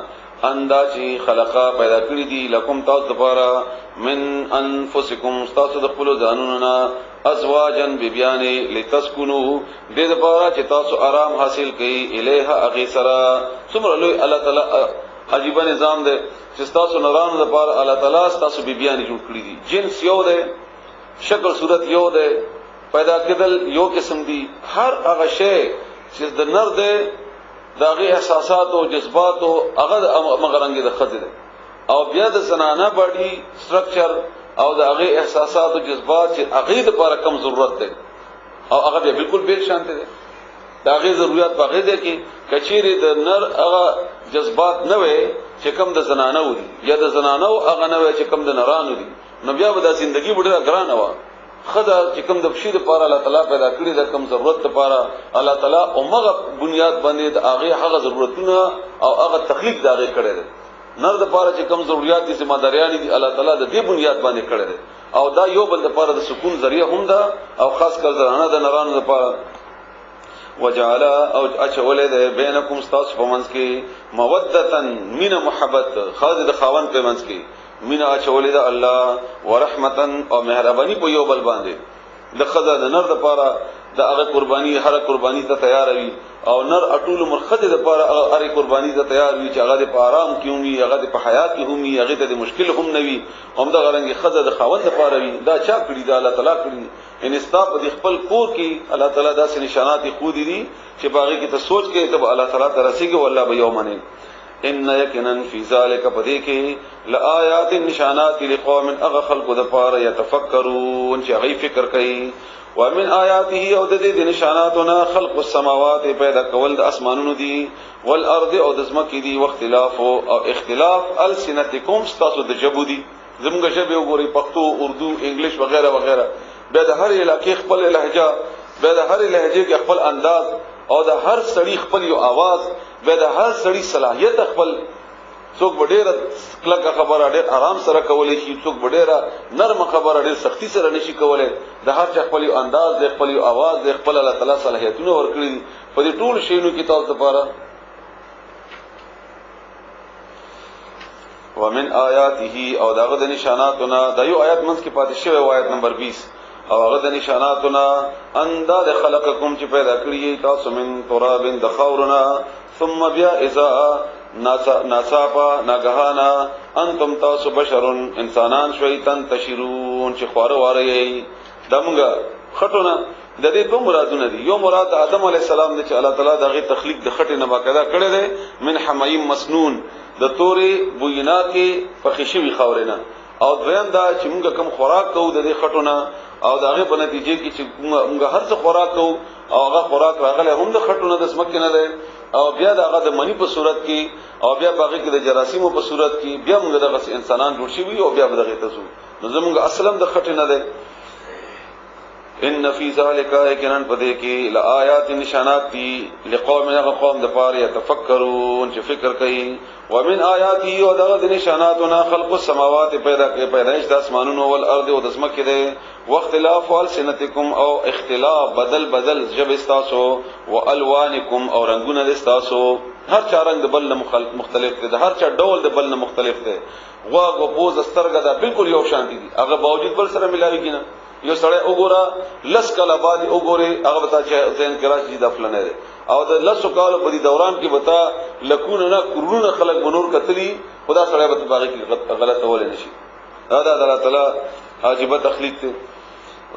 اندا چې خلقا پیدا کړی دي لکم تاسو لپاره من انفسکم تاسو د خپل ځانونو نه ازواجن بیبیان لتسكنوا دې لپاره چې تاسو آرام حاصل کړئ الیها اغیسرا څومره لوی الله تعالی عجیب نظام دی چې تاسو نورانو لپاره الله تعالی تاسو بیبیان جوړ کړی دي جنس یو دی شکل صورت یو دی پیدا کېدل یو قسم دي هر هغه شی چې د نر دی داغه احساسات او جذبات او هغه مغرنګ د خځه دی او بیا د زنانه باډي سټرکچر او داغه احساسات او جذبات چې هغه د لپاره کم ضرورت دی او هغه بیا بالکل بیل شانته دی داغه ضرورت هغه دی کې کچيري د نر هغه جذبات نه وي چې کم د زنانه ودي یا د زنانه هغه نه وي چې کم د نرانو دي نو بیا به د ژوندۍ ډېره ګرانه و خدا چې کوم د بشیر لپاره الله تعالی پیدا کړی د کوم ضرورت لپاره الله تعالی اومغه بنیاد باندې د هغه ضرورتونه او هغه تخلیق داغه کړی دی نر لپاره چې کوم ضرورت دي ذمہ داریان دي الله تعالی د دې بنیاد باندې کړی دی او دا یو بل لپاره د سکون ذریعہ هم ده او خاص کر زنانه د نرانو لپاره وجعل او اچولې ده بینکم استاس پمنس کې مودتن من محبت خاص د خاون پمنس کې مینا اچولې ده الله ورحمتن او مهرباني په یو بل باندې د خزه د نر د پاره د هغه قرباني هر قرباني ته تیار وي او نر اټول مرخده د پاره هر قرباني ته تیار وي چې هغه د آرام کیومي هغه د حیات کیومي هغه د مشکل هم نوي هم د غرنګي خزه د خاوند د پاره وي دا چا کړی دا الله تعالی کړی ان استاپ د خپل کور کې الله تعالی داسې نشانات خو دي چې باغی کې ته سوچ کې ته الله تعالی ته رسیږي والله به یومنه ان یقینا فی ذلک پدې کې لآیات نشانات لقوم اغه خلق د پاره يتفکرون چې غي فکر کوي ومن آیاته او د دې نشاناتنا خلق السماوات پیدا کول د اسمانونو دي والارض او د زمکې دي واختلاف او اختلاف السنتکم ستاسو د جبو دي زموږ ژبه وګوري پښتو اردو انګلیش وغیرہ وغیرہ به د هر علاقې خپل لهجه به د هر لهجې کې خپل انداز او د هر سړي خپل یو आवाज به د هر سړي صلاحيت خپل څوک وړه کلک خبره ډېر آرام سره کولای شي څوک وړه نرم خبره ډېر سختی سره نشي کولای د هر چا خپل یو انداز د خپل یو आवाज د خپل الله تعالی صلاحيتونه ورکړي په دې ټول شینو کې تاسو لپاره ومن آیاته او داغه د نشاناتنا د یو آیات منځ کې پاتې شوی آیت نمبر 20 او هغه د نشاناتنا انداد خلقکم چې پیدا کړی تاسو من تراب د خاورنا ثم بیا اذا ناصافا ناگهانا انتم تاسو بشرون انسانان شوي تنتشرون چې خواره واره یې دمغه خټونه د دې دوه مرادونه دي. یو مراد آدم علی السلام د چې الله تعالی دغه تخلیق د خټې نه باقاعده کړی دی من حمیم مسنون د تورې بوینا کې فخشوي خاورینه، او دویم دا چې موږ کوم خوراک کوو د دې خټونه او دغه په نتیجه کې چې موږ هر څه خوراک کوو او هغه خوراک راغله هم د خټونه د سمکه نه ده او بیا دغه د منی په صورت کې او بیا باقي کې د جراثیمو په صورت کې بیا موږ دغه انسانان جوړ شي وي او بیا دغه تاسو نو زموږ اصلا د خټ نه ده. ان فی ذلک یقینا پدې کې لآیات نشانات دي لقوم قوم د پاره يتفکرون چې فکر کوي. ومن آیاته او دغه نشاناتنا خلق السماوات پیدائش د اسمانونو او الارض او د زمکه ده واختلاف السنتکم او اختلاف بدل جب استاسو والوانکم او رنگونه د استاسو هر چا رنگ د بل مختلف ده، هر چا ډول د بل مختلف ده. غوا غوز سترګه ده بالکل یو شان دي، هغه باوجود بل سره ملاوي کینه. یو سړی وګوره لس کاله بعد وګوره هغه بتا چې ذهن کې راشي د فلانه ده او د لسو کالو په دې دوران کې بتا لکونه نه کرونه خلق بنور کتلی خدا سړی به باغی کې غلط ول نشي. دا د الله تعالی عجیب تخلیق ته.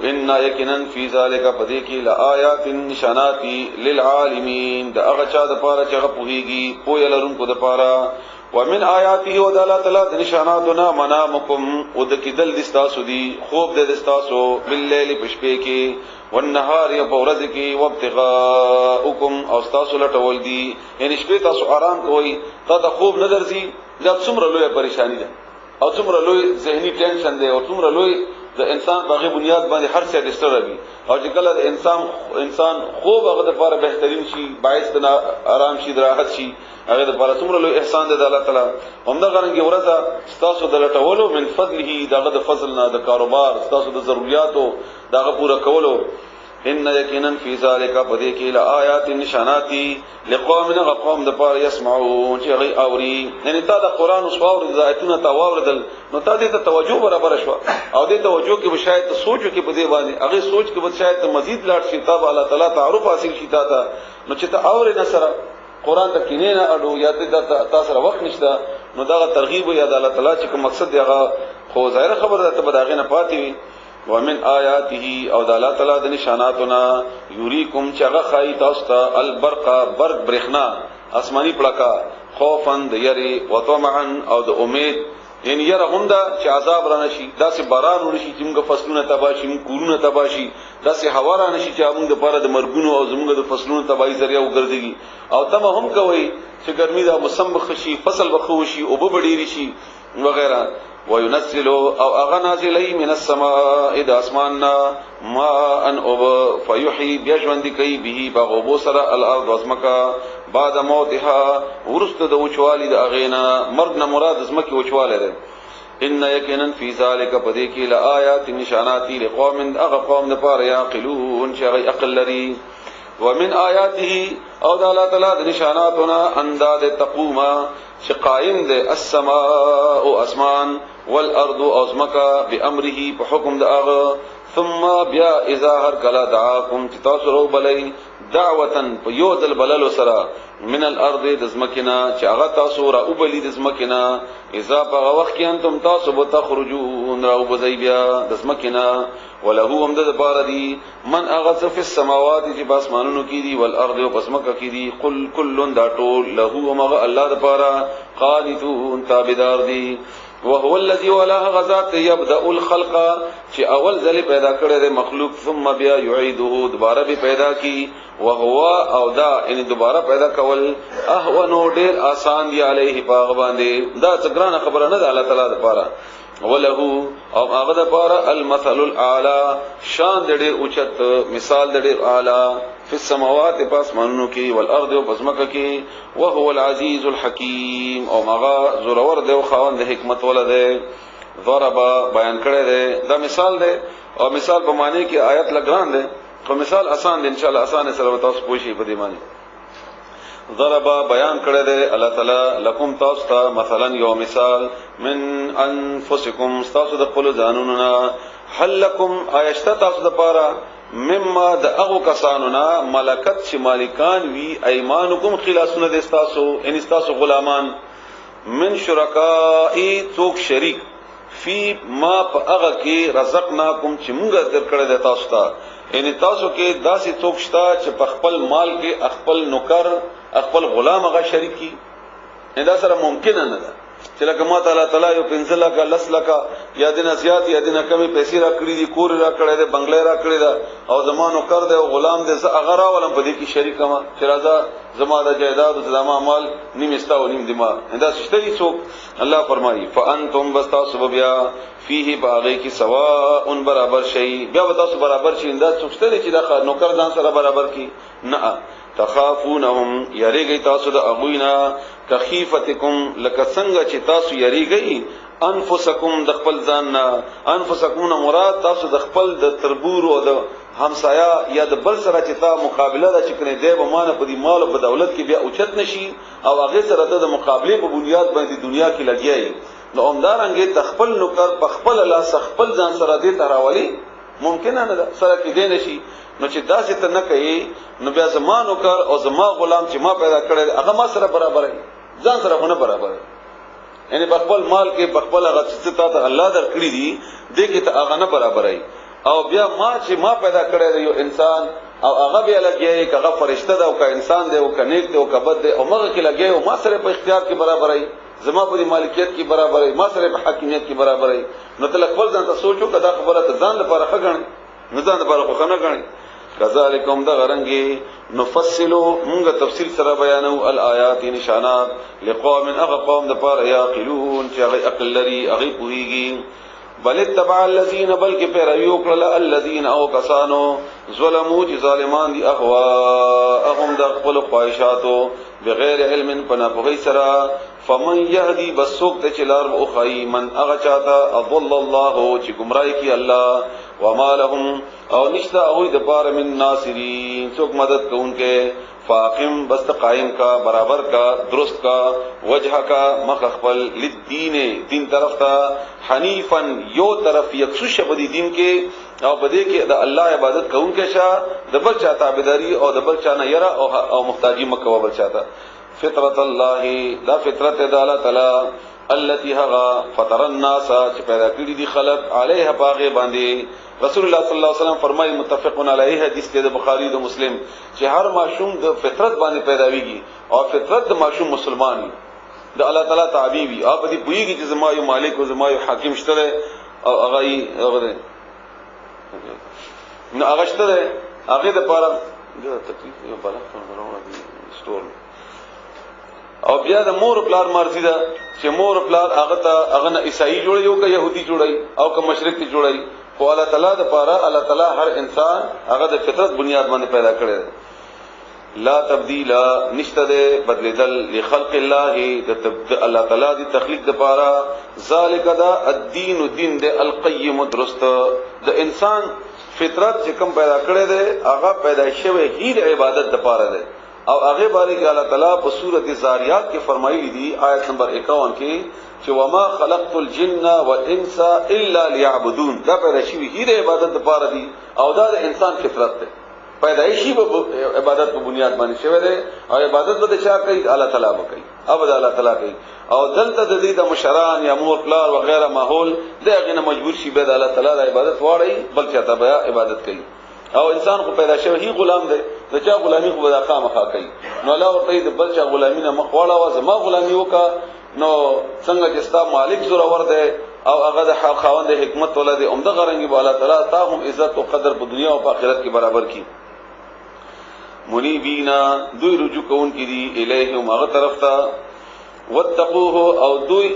ان یقینا فی ذلک پدې کې لآیات نشانات للعالمین دا هغه چا د پاره چې هغه پوهیږي پوهه لرونکو د پاره. ومن آیاته او د الله تعالی د نشاناتنا منامکم او د کېدل دستاسو دي خوب د دستاسو باللیل پشپې کې والنهار یبورز کې وابتغاءکم او تاسو لټول دي یعنی شپې تاسو آرام کوئ تا خوب نه درځي دا څومره لوی پریشانی ده او څومره لوی ذهني ټینشن ده او څومره لوی د انسان په بنیاد باندې هر څه ډیسټرب وي او چې کله د انسان خوب هغه د لپاره بهترین شي باعث د آرام شي راحت شي هغه د لپاره څومره لوی احسان دی د الله تعالی. همدا غرنګي ورځ تاسو د لټولو من فضله دغه د فضل نه د کاروبار تاسو د ضرورتو دغه پورا کولو. ان یقینا فی ذلک پدې کې لآیات نشانات لقوم قوم د پاره يسمعون چې غي اوري یعنی تا د قران او سواور د آیتونو تواوردل نو تا دې ته توجه برابر شو او دې توجه کې بشایت سوچو کې په دې باندې هغه سوچ کې بشایت مزید لاړ شي تاب الله تعالی تعارف حاصل شي تا نو چې ته اوري نصر قران ته کینې نه اډو یا ته تاسو سره وخت نشته نو دا ترغیب یا د الله تعالی چې کوم مقصد دی هغه خو ظاهر خبره ده ته بداغه نه پاتې وي. ومن آیاته او د الله تعالی د نشاناتنا یوریکم چې هغه خای تاسو ته البرق برق برخنا اسماني پړکا خوفن د یری وطمعا او د امید یعنی یره هوندا چې عذاب را نشي داسې باران ونشي چې موږ فصلونه تباشي موږ کورونه تباشي داسې هوا را نشي چې موږ د پاره د مرګونو او زموږ د فصلونو تباہی ذریعہ وګرځي او تم هم کوي چې ګرمي دا موسم بخشي فصل بخوشي او بډيري شي وغیرہ. وينزل او اغنازلی من السماء د اسماننا ما ان او فيحيي بيجوند کوي به بغوبو سره الارض واسمکا بعد موتها ورست د وچوالي د اغینا مرګ نه مراد اسمکه وچواله ده. ان یقینا فی ذلک پدې کې لآیات نشانات لقوم اغه قوم د پاره یعقلون چې غي عقل لري. ومن آیاته او د الله تعالی د نشاناتنا انداد تقوما چې قائم ده السماء او اسمان والارض او زمکا بامره په حکم د اغه ثم بیا اذا هر کلا دعاکم تاسو رو بلای دعوتن په یو ذل بللو سره من الارض د زمکنا چې هغه تاسو را وبلی د زمکنا اذا په وخت کې انتم تاسو به تخرجون را وبزی بیا د زمکنا وله هم د بار دی من اغث فی السماوات چې باسمانونو کې دي والارض او پسمکه کې دي قل کل دا ټول له مغه الله د پاره قانتون تابعدار دي. وهو الذي ولا غزات يبدا الخلق چې اول ځل پیدا کړی د مخلوق ثم بیا يعيده دوباره به پیدا کی وهو او دا ان دوباره پیدا کول اهونو ډیر آسان دی علیه پاغ باندې دا څنګه خبره نه ده الله تعالی د پاره. وله او هغه د پاره المثل الاعلى شان د ډیر اوچت مثال د ډیر اعلی فی السماوات پاسمانونو کې والارض او پسمکه کې وهو العزیز الحکیم او هغه زورور دی او خاوند د حکمت ولده. ضرب بیان کړی دی دا مثال دی او مثال په معنی کې آیت لګران دی خو مثال آسان دی ان شاء الله آسان سره تاسو پوښی په دې معنی. ضرب بیان کړی دی الله تعالی لکم تاسو ته مثلا یو مثال من انفسکم تاسو د خپل ځانونو نه هل لكم آیشتا تاسو د پاره مما د هغه کسانو ملکت چې مالکان وی ایمانکم خلاصونه د استاسو ان استاسو غلامان من شرکائی څوک شریک فی ما په هغه کې رزقناکم چې موږ درکړه د تاسو ته ان تاسو کې داسې څوک شتا چې په خپل مال کې خپل نوکر خپل غلام هغه شریکی دا سره ممکن نه ده چې لکه ما تعالی یو پنځله کا لس لکا یا دینه زیات یا دینه کمی پیسې را کړې دي کور را کړې ده بنگلې را کړې ده او زمانو کړ ده او غلام دې اگر اولم په دې کې شریک ما چې راځه زما د جیداد او زما مال نیم استا او نیم دما دا شته څوک الله فرمایي فانتم بستاسو بیا فيه باغی کی سواء برابر شي بیا تاسو برابر شي دا څوک شته چې دا نوکر ځان سره برابر کی نه تخافونهم یریږي تاسو د اغوینا کخیفتکم لک څنګه چې تاسو یریږي انفسکم د خپل ځان نه انفسکم مراد تاسو د خپل د تربور او د همسایا یا د بل سره چې تا مقابله د چکنه دی به مان په دې مال او په دولت کې بیا اوچت نشي او هغه سره د مقابله په بنیاد باندې دنیا کې لګیای نو عمدارنګ تخپل نوکر په خپل لاس خپل ځان سره دې تراولي ممکن نه ده سره کې دی نشي نو چې داسې ته نه کوي نو بیا زما نوکر او زما غلام چې ما پیدا کړی هغه ما سره برابر دی ځان سره نه برابر یعنی په خپل مال کې په خپل هغه چې ته الله درکړي دي دې کې ته هغه نه برابر او بیا ما چې ما پیدا کړی یو انسان او هغه بیا لګي کغه فرشته ده او که انسان دی او که نیک دی او که بد دی او مغه کې لګي او ما سره په اختیار کې برابر زما په مالکیت کې برابر ما سره په حاکمیت کې برابر نو ته خپل ځان ته سوچو کدا خبره ته ځان لپاره خګنی نه ځان لپاره خو نه غنی کذالکم دا غرنګي نفصلو مونږه تفصیل سره بیانو الآیات نشانات لقوم اغقوم د پاره یاقلون چې هغه عقل لري هغه پوهیږي بل تبع الذين بلکې پیروي وکړه الذين او کسانو ظلموا چې ظالمان دي اهواهم د خپل خواهشاتو بغیر علم پنا په سره فمن يهدي بسوق ته چلار او خای من اغه چاته اضل الله چې گمراهي کی الله وما لهم او نشتا اوی د پار من ناصرین څوک مدد کوونکې فاقم بس قائم کا برابر کا درست کا وجہ کا مخخبل للدین دین طرف تا حنیفا یو طرف یکسو شبدی دین کې او بده کې د الله عبادت کوونکې شه د بل چا تابعداري او د بل چا نه یرا او محتاجی مکو بل چاته فطرت الله دا فطرت د الله تعالی التي هغا فطر الناس چې پیدا کړی دي خلق علیه باغه باندې رسول الله صلی الله علیه وسلم فرمایي متفقون علیه حدیث کې د بخاری او مسلم چې هر معصوم د فطرت باندې پیدا ویږي او فطرت د معصوم مسلمان د الله تعالی تابع وي او په دې پویږي چې زما یو مالک او زما یو حاکم شته او هغه نو هغه شته هغه د پاره د تکلیف یو بل ستور او بیا د مور پلار مرضی ده چې مور پلار هغه ته هغه نه عیسائی جوړي او که يهودي جوړي او که مشرک جوړي خو الله تعالی د پاره الله تعالی هر انسان هغه د فطرت بنیاد باندې پیدا کړی دی لا تبديل نشته ده بدلیدل لخلق الله د الله تعالی د تخلیق د پاره ذالک دا الدین دین د القیم درست د انسان فطرت چې کوم پیدا کړی دی هغه پیدا شوی هی عبادت د پاره دی او هغه باندې الله تعالی په سورۃ زاریات کې فرمایلی دی آیت نمبر 51 کې چې وما خلقت الجن والانس الا ليعبدون دا پیدا شوی هی عبادت لپاره دی او دا د انسان فطرت دی پیدایشي عبادت په بنیاد باندې شوی دی او عبادت به چا کوي الله تعالی به کوي او د الله تعالی کوي او دلته د دې د مشران یا مور پلار و غیره ماحول دغه نه مجبور شي به د الله تعالی د عبادت واړی بل چاته به عبادت کوي او انسان کو پیدا شوی هی غلام دی د چا غلامی خو د خامخا کوي نو الله ورته د بل چا غلامی نه مخواړه او زما غلامی وکا نو څنګه چې ستا مالک زوره ور دی او هغه د خاوند حکمت ولدي عمده غرنګي به الله تعالی تا هم عزت او قدر په دنیا او په آخرت کې برابر کی منیبینا دوی رجوع کون کی دی الیه هغه طرف ته واتقوه او دوی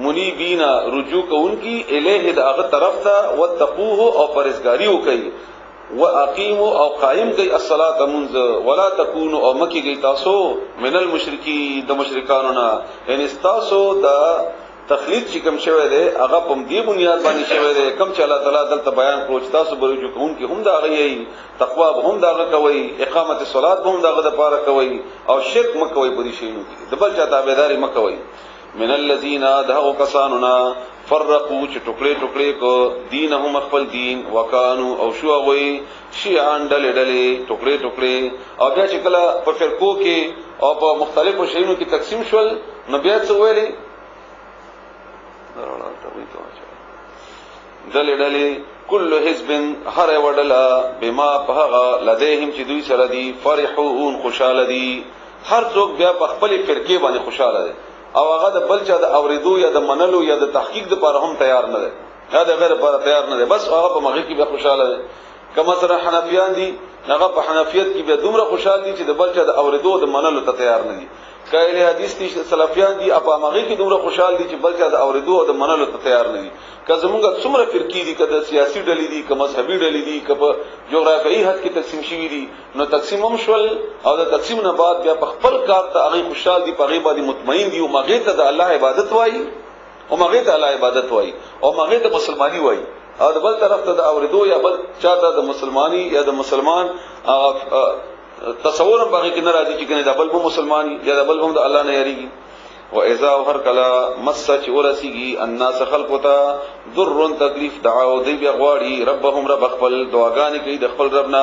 منیبینا رجوع کون کی الیه هغه طرف ته واتقوه او پرهیزګاری وکي واقیموا او قائم کئ الصلاه منذ ولا تكونوا او مکی گئی تاسو من المشرکین د مشرکانو نه یعنی تاسو د تخلیق چې کوم شوی دی هغه په دې بنیاد باندې شوی دی کوم چې الله تعالی دلته بیان کړو چې تاسو برجو کوون کې هم دا غي تقوا هم دا کوي اقامت الصلاه هم دا غد پاره کوي او شرک مکوي په دې شی کې د بل چا تابعداري مکوي من الذين دهوا كساننا فرقو چې ټوکړي ټوکړي کو دینهم خپل دین وکانو او شو غوي شیعان ډلې ډلې ټوکړي ټوکړي او بیا چې کله په فرقو کې او په مختلفو شیونو کې تقسیم شول نو بیا څه ویلي ډلې ډلې کل حزب هر وډلا بما پهغه لديهم چې دوی سره دي فرحون خوشاله دي هر څوک بیا په خپل فرقې باندې خوشاله دي او هغه د بل چا د اوریدو یا د منلو یا د تحقیق لپاره هم تیار نه دي دا د غیر لپاره تیار نه دي بس هغه په مغه کې بیا خوشاله دي کما سره حنفیان دي هغه په حنفیت کې بیا دومره خوشاله دي چې د بل چا د اوریدو او د منلو ته تیار نه دي کایله حدیث دي سلفیان دي په مغه کې دومره خوشاله دي چې بل چا د اوریدو او د منلو ته تیار نه دي که زمونږه څومره فرقې دي که د سیاسي ډلې دي که مذهبي ډلې دي که په جغرافیایي حد کې تقسیم شوي دي نو تقسیم هم شول او د تقسیم نه بعد بیا په خپل کار ته هغه خوشاله دي په هغه باندې مطمئن دي او هغه ته د الله عبادت وایي او هغه ته الله عبادت وایي او هغه ته مسلمانی وایي او د بل طرف ته د اوریدو یا بل چاته د مسلمانی یا د مسلمان تصور هم باقي کې نه راځي چې کنه د بل مسلمانی یا د بل هم د الله نه یریږي و اذا هر کلا مسچ ورسیږي الناس خلقتا ضر تکلیف دعاو دی بیا غواړي ربهم رب خپل دعاګانې کوي د خپل ربنا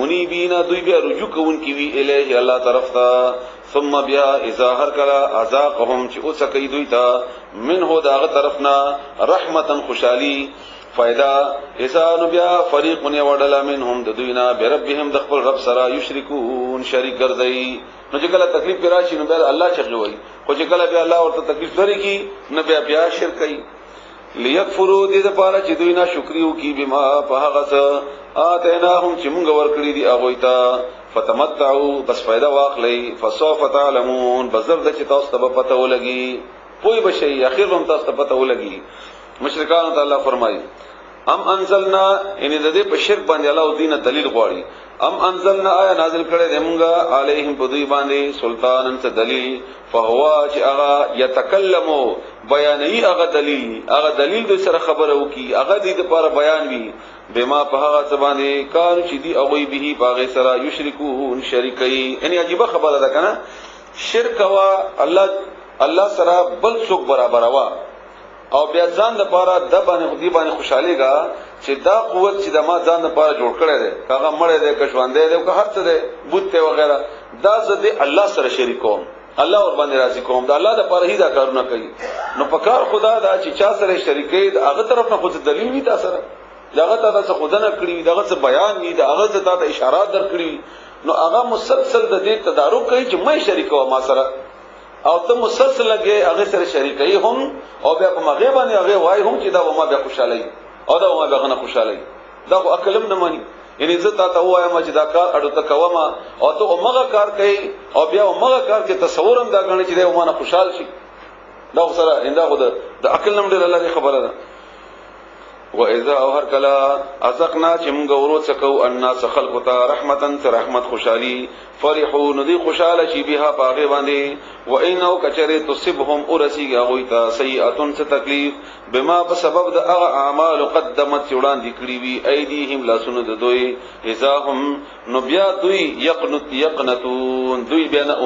منیبین دوی بیا رجوع کوونکی وی الیه الله طرف ته ثم بیا اذا هر کلا عذاقهم چې اوس کوي دوی ته منه داغه طرفنا رحمتا خوشالي فائدہ اذا بیا فریق نه وړل منهم د دوینا بربهم د خپل رب سره یشرکون شریک ګرځي نو چې کله تکلیف راشي نو بیا الله چغوي خو چې کله بیا الله ورته تکلیف لري کی نو بیا شرک کوي لیکفروا دې لپاره چې دوی نه شکریو کی بما په هغه څه اتیناهم چې موږ ورکړي دي هغه ته فتمتعوا بس فائدہ واخلي فسوف تعلمون بزرد چې تاسو ته پته ولګي پوي بشي اخر هم تاسو ته پته ولګي مشرکان ته الله فرمایي ام انزلنا ان د دې په شرک باندې الله او دین دلیل غواړي ام انزلنا آیا نازل کړي دمغه علیهم بدوی باندې سلطانن څه دلیل فهو چې هغه يتکلمو بیانې هغه دلیل د سره خبره وکي هغه دې لپاره بیان وي بما په هغه څه باندې کار چې دی او به باغ سره یشرکون شریکي یعنی عجیب خبره ده کنه شرک وا الله سره بل څوک برابر وا او بیا ځان لپاره د باندې خدي باندې خوشاليګا چې دا قوت چې د ما ځان لپاره جوړ کړی دی هغه مړی دی که ژوندی دی که هر څه دی بوت ته وغیرہ دا زده الله سره شریک کوم الله ور باندې راضي کوم دا الله د لپاره هی دا کارونه کوي نو پکار خدا دا چې چا سره شریکي هغه طرف نه خود دلیل وي تاسو سره داغه تاسو خودنه کړی داغه څه بیان وي داغه څه تاسو اشارات درکړي نو هغه مسلسل د دې تدارک کوي چې مې شریک و ما سره او ته مسلسل لګي هغه سره شریکي هم او بیا په مغه باندې هغه وای هم چې دا و ما بیا خوشالي او دا و ما بیا غنه خوشالي دا خو عقلم نه مانی یعنی زه تا وایم چې دا کار اډو ته کوما او ته امغه کار کوي او بیا امغه کار کې تصور هم دا غني چې دا و ما نه خوشال شي دا سره انده خو د عقل نم ډیر الله خبره ده واذا هر کلا ازقنا چې موږ ورڅکو الناس خلقتا رحمتن رحمت خوشالي فرحون ذي خوشاله شي بها باغ باندې وانه کچره تصبهم ورسیږي غویتا سیئاتن څه تکلیف بما په سبب د هغه اعمال قدمت وړاندې کړی وی ايديهم لا سن د دوی اذا هم نو بیا دوی یقنتون دوی بیا نه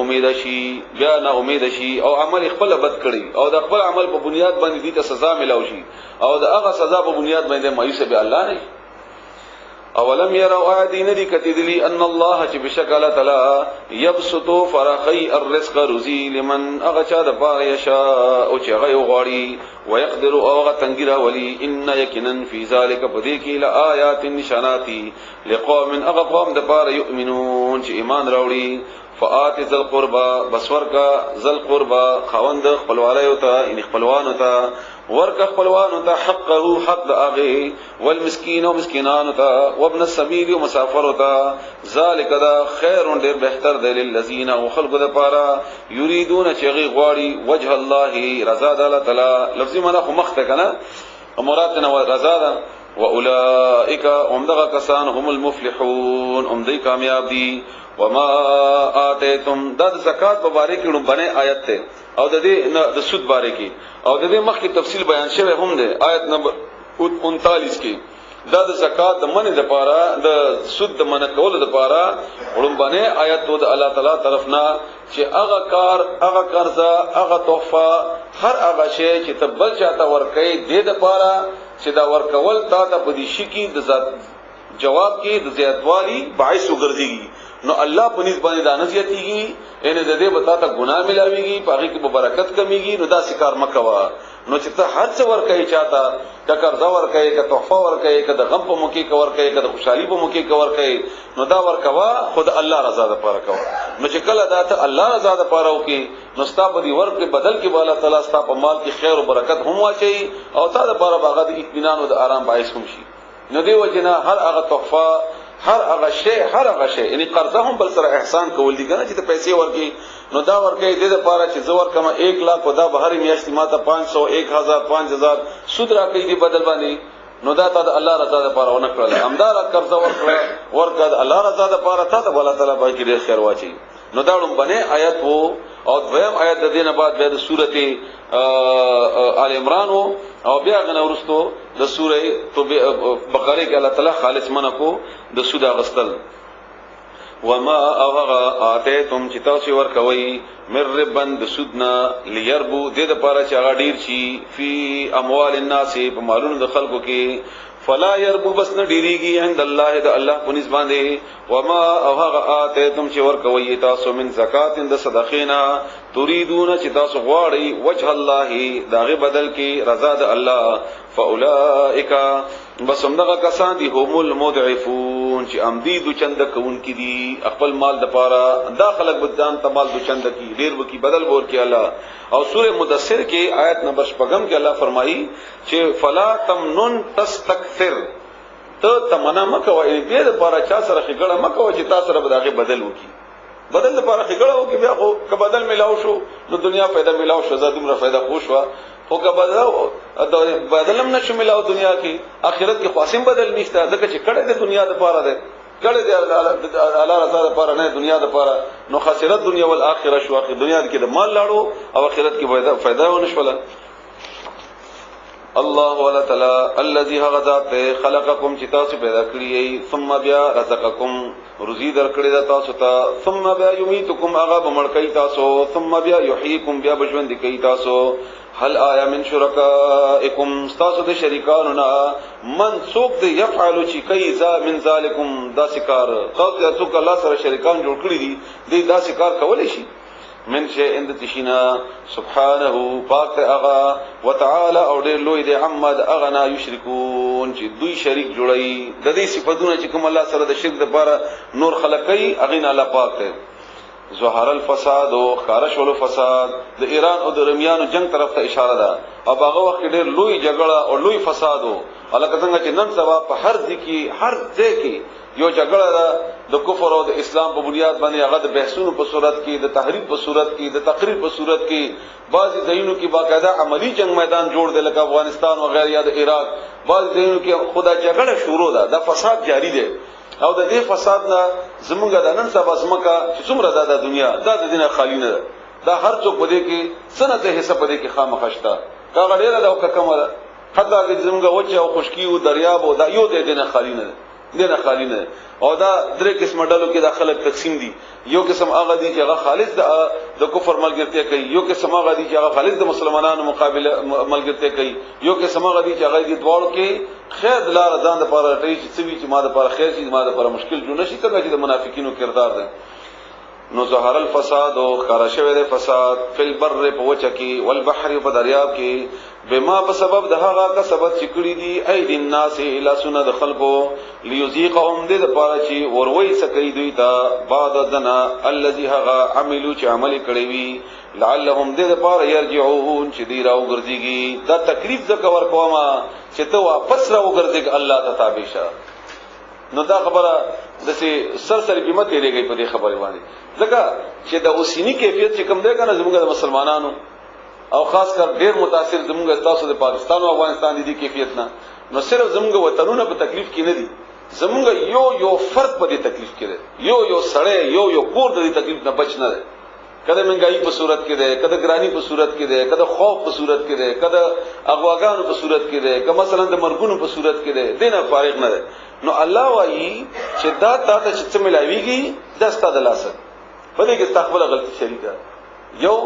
امید شي او عمل خپل بد کړی او د خپل عمل په بنیاد باندې دې ته سزا ملو شي او د هغه سزا په بنیاد باندې مایوس به الله نه اولم يروا عادين دي كتدلي ان الله چې بشکل تعالی يبسط فرخي الرزق رزي لمن اغچا د باغ يشاء او چې هغه غواړي ويقدر او هغه تنګرا ولي ان يقينا في ذلك بديكي لآيات نشاناتي لقوم اغقوم د بار يؤمنون چې ایمان راوړي فآت ذل قربا بسور کا ذل قربا خوند خپلواله وتا ان خپلوان وتا ورک خپلوان وتا حقه حق اغه والمسكين ومسكينان وتا وابن السبيل ومسافر وتا ذالک دا خیر ډیر بهتر دی للذین وخلق د پارا یریدون چغي غواړي وجه الله رضا د الله تعالی لفظي معنا خو مخته کنه مراد نه رضا ده واولئک عمدغه کسان هم المفلحون عمدی کامیاب دي وما آتیتم د زکات مبارک لو بنه آیت ته او د دې د سود باره کې او د دې مخکې تفصیل بیان شوی هم ده آیت نمبر 39 کې دا د زکات د منع د پاره د سود د منع کول د پاره ورنبنه آیت د الله تعالی طرفنا چې هغه کار هغه قرضه هغه تحفه هر هغه شی چې تبل چاته ورکې د پاره چې دا ورکول تا ته په دې شي کې د جواب کې د زیاتوالي باعث وګرځي نو الله په نسبت باندې د نزیاتيږي ان د دې بتا ته ګناه ملاويږي پاره کې برکت کمیږي نو دا سکار مکوا نو چې ته هر څه ورکې چاته که قرضه ورکې که تحفه ورکې که د غم په موقع کې ورکې که د خوشحالي په موقع کې ورکې نو دا ورکوا خود الله رضا ده پاره کوا نو چې کله دا ته الله رضا ده پاره وکي نو ستا په دې ورکې بدل کې الله تعالی ستا په مال کې خیر او برکت هم واچي او تا د پاره باغ د اطمینان او د آرام باعث هم شي نو دی وجنا هر هغه تحفه هر هغه شی یعنی قرضه هم بل سره احسان کول دي کنه چې ته پیسې ورکې نو دا ورکې د دې لپاره چې زور کما 1 लाख ودا بهر میاشتې ماته 500 1000 5000 سود راکې دي بدل باندې نو دا ته الله رضا لپاره ونه کړل امدار قرضه ورکړه الله رضا لپاره ته الله تعالی به کې خیر واچي نو دا لومبنه آیت وو او دویم آیت د دینه بعد د سورته آل عمران او بیا غنه ورستو د سوره بقره کې الله تعالی خالص منع کو د سود غستل وما اوغه اتیتم چې تاسو ورکوي مر ربن د سودنا ليربو د لپاره چې هغه ډیر شي فی اموال الناس په مالونو د خلکو کې فلا يربو بس نه ډیریږي عند الله د الله په نسبت باندې وما اوغه اتیتم چې ورکوي تاسو من زکات د صدقینا تريدون چې تاسو غواړي وجه الله داغه بدل کې رضا د الله فاولائک بس همدغه کسان دي هم المضعفون چې امدید چند کون کې دي خپل مال د پاره داخلك بدان تمال د چند کې ډیر وکي بدل ور کې الله او سوره مدثر کې آیت نمبر 5 کې الله فرمایي چې فلا تمنن تستكثر ته تمنا مکو ای به د پاره چا سره خګړه مکو چې تاسو سره بداغه بدل وکي بدل لپاره خګړه وکي بیا خو که بدل ملاو شو نو دنیا پیدا ملاو شو زادمره فائدہ خوش وا خو که بدلم نشو ملاو دنیا کې آخرت کې خاصم بدل نشته ځکه چې کړه د دنیا د پاره ده کړه د الله رضا د پاره نه دنیا د پاره نو خسرت دنیا او آخرت شو اخر دنیا کې د مال لاړو او آخرت کې فائدہ ونشوله الله ولا تعالی الذي غذات خلقکم چې تاسو پیدا کړی ثم بیا رزقکم روزي درکړی دا تاسو ته ثم بیا یمیتکم هغه بمړکې تاسو ثم بیا یحییکم بیا بژوند کوي تاسو هل آیا من شرکائکم تاسو د شریکانو نه من څوک دی يفعل چې کوي من ذالکم دا سکار تاسو الله سره شریکان جوړ کړی دي دا سکار کولای شي من شيء اند تشینا سبحانه پاک اغا وتعالى او ډېر لوی دی عمد اغنا یشرکون چې دوی شریک جوړي د دې صفاتونه چې کوم الله سره د شرک د لپاره نور خلقي اغین الله پاک دی ظهر الفساد او خارش ول فساد د ایران او د رومیانو جنگ طرف ته اشاره ده او هغه وخت ډېر لوی جګړه او لوی فساد او الکه څنګه چې نن سبا په هر ځای کې یو جګړه ده د کفر او د اسلام په بنیاد باندې هغه د بحثونو په صورت کې د تحریف په صورت کې د تقریر په صورت کې بعضی ځایونو کې باقاعده عملی جنگ میدان جوړ دی لکه افغانستان او غیر یا د عراق بعضی ځایونو کې خدا جګړه شروع ده د فساد جاری ده او د دې فساد نه زمونږ د نن سبا سمکا چې څومره ده د دنیا دا د دینه خالی نه ده دا هر څوک په دې کې سنت حصہ په دې کې خامخښتا دا غړېره دا او کومه ده حتی د زمونږ وچه او خشکی او دریاب او دا یو د دینه خالی نه ده دینه خالی نه او دا درې قسم ډلو کې داخله تقسیم دي یو قسم هغه دي چې هغه خالص د کفر ملګرتیا کوي یو قسم هغه دي چې هغه خالص د مسلمانانو مقابله ملګرتیا کوي یو قسم هغه دي چې هغه دي دواړو کې خیر دلاره ځان د پاره ټی چې سوي چې ما د پاره خیر شي ما د پاره مشکل جوړ نشي څنګه چې د منافقینو کردار ده نو ظهر الفساد او خراشوه د فساد فل بر په وچه کې والبحر په دریاب کې بما په سبب د هغه کسبت چې کړی دي اید الناس الى سنت خلقو ليذيقهم د لپاره چې وروي سکي دوی ته بعد ذنا الذي هغه عملو چې عمل کړی وي لعلهم د لپاره يرجعون چې دی راو ګرځيږي دا تکلیف ځکه ورکوما چې ته واپس راو ګرځيږي الله ته تابع شه نو دا خبره د سر قیمت لري په دې خبره باندې ځکه چې د اوسینی کیفیت چې کوم دی کنه زموږ د مسلمانانو او خاص کر ډیر متاثر زموږ تاسو د پاکستان او افغانستان دي کیفیت نه نو صرف زموږ وطنونه په تکلیف کې نه دي زموږ یو فرد په دې تکلیف کې دی یو سړی یو کور د دې تکلیف نه بچ نه دی کده منګای په صورت کې ده، کده ګرانی په صورت کې ده، کده خوف په صورت کې ده، کده اغواګانو په صورت کې ده، که مثلا د مرګونو په صورت کې ده، دینه فارغ نه ده. نو الله وایي چې دا تاسو چې څه ملاويږي دا ستاسو د لاسه په دې کې تخبل غلطي شریکه یو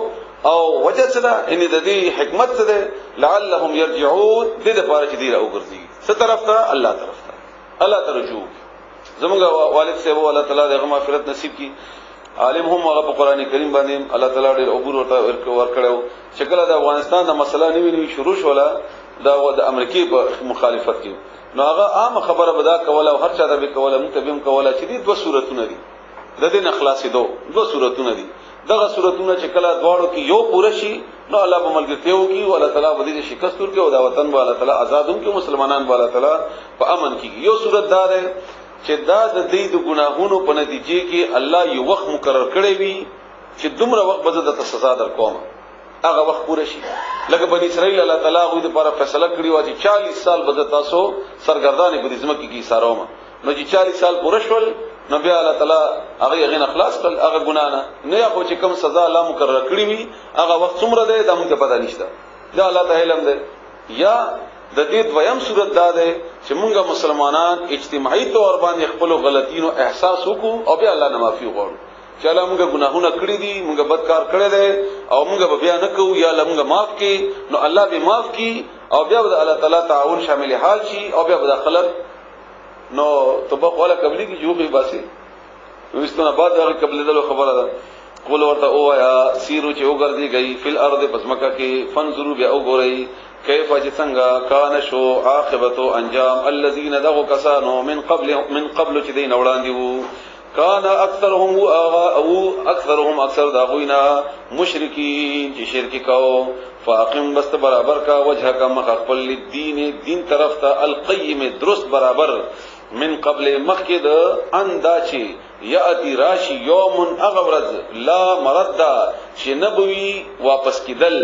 او وجه څه ده ان د دې حکمت څه ده لعلهم يرجعون دې د پاره چې دی راوګرځي څه طرف ته الله طرف ته الله ته رجوع. زموږ والد صاحب الله تعالی دغه مغفرت نصیب کړي، عالم هم هغه په قران کریم باندې الله تعالی ډېر عبور ورته ورکړو. شکل د افغانستان د مسله نیوی شروع شوله دا د امریکای په مخالفت کې، نو هغه عام خبره بدا کوله او هر چا ته به کوله متبم کوله چې دي دوه صورتونه دي د دې نخلاصې دوه صورتونه دي. دغه صورتونه چې کله دواړو کې یو پوره شي نو الله په ملګرتیا کوي او الله تعالی باندې شکست ورکړي او دا وطن به الله تعالی آزاد هم کوي، مسلمانان به الله تعالی په امن کیږي. یو صورت دا ده چې دا د دې د ګناهونو په نتیجې کې الله یو وخت مقرر کړی وي چې دومره وخت به د سزا درکوم، هغه وخت پوره شي. لکه بنی اسرائیل الله تعالی غوې لپاره فیصله کړی و چې 40 سال به تاسو سرګردانې په دې ځمکه کې ساروم، نو چې 40 سال پوره شول نو بیا الله تعالی هغه غین اخلاص کړ، هغه ګنا نه یا خو چې کوم سزا الله مقرر کړی وي هغه وخت څومره ده دا موږ ته پته نشته، دا الله تعالی علم ده. یا د دې دویم صورت دا ده چې موږ مسلمانان اجتماعي تور باندې خپل غلطینو احساس وکړو او بیا الله نه معافي وغواړو چې الله موږ ګناهونه کړی دي، موږ بدکار کړی دي او موږ به بیا نه کوو، یا الله موږ معاف کړي، نو الله به معاف کړي او بیا د الله تعالی تعاون شامل حال شي او بیا به خلک نو توبه ولا قبلي کی جو به باسي. نو استنه بعد هغه قبل دلو خبره ده قول ورته او یا سیرو چې وګرځي گئی فل ارض پسمکه کې فنظروا بیا وګورئ کیف څنګه کان شو عاقبت انجام الذين دغوا کسانو من قبل چې دین وړاندې وو کان اکثرهم اکثر داغوینا مشرکین چې شرک کاو فاقم بست برابر کا وجه کا مخفل للدین دین طرف ته القیم درست برابر من قبل مخکد انداچی یاتی راشی یوم اغورز لا مرد چې نبوی واپس کیدل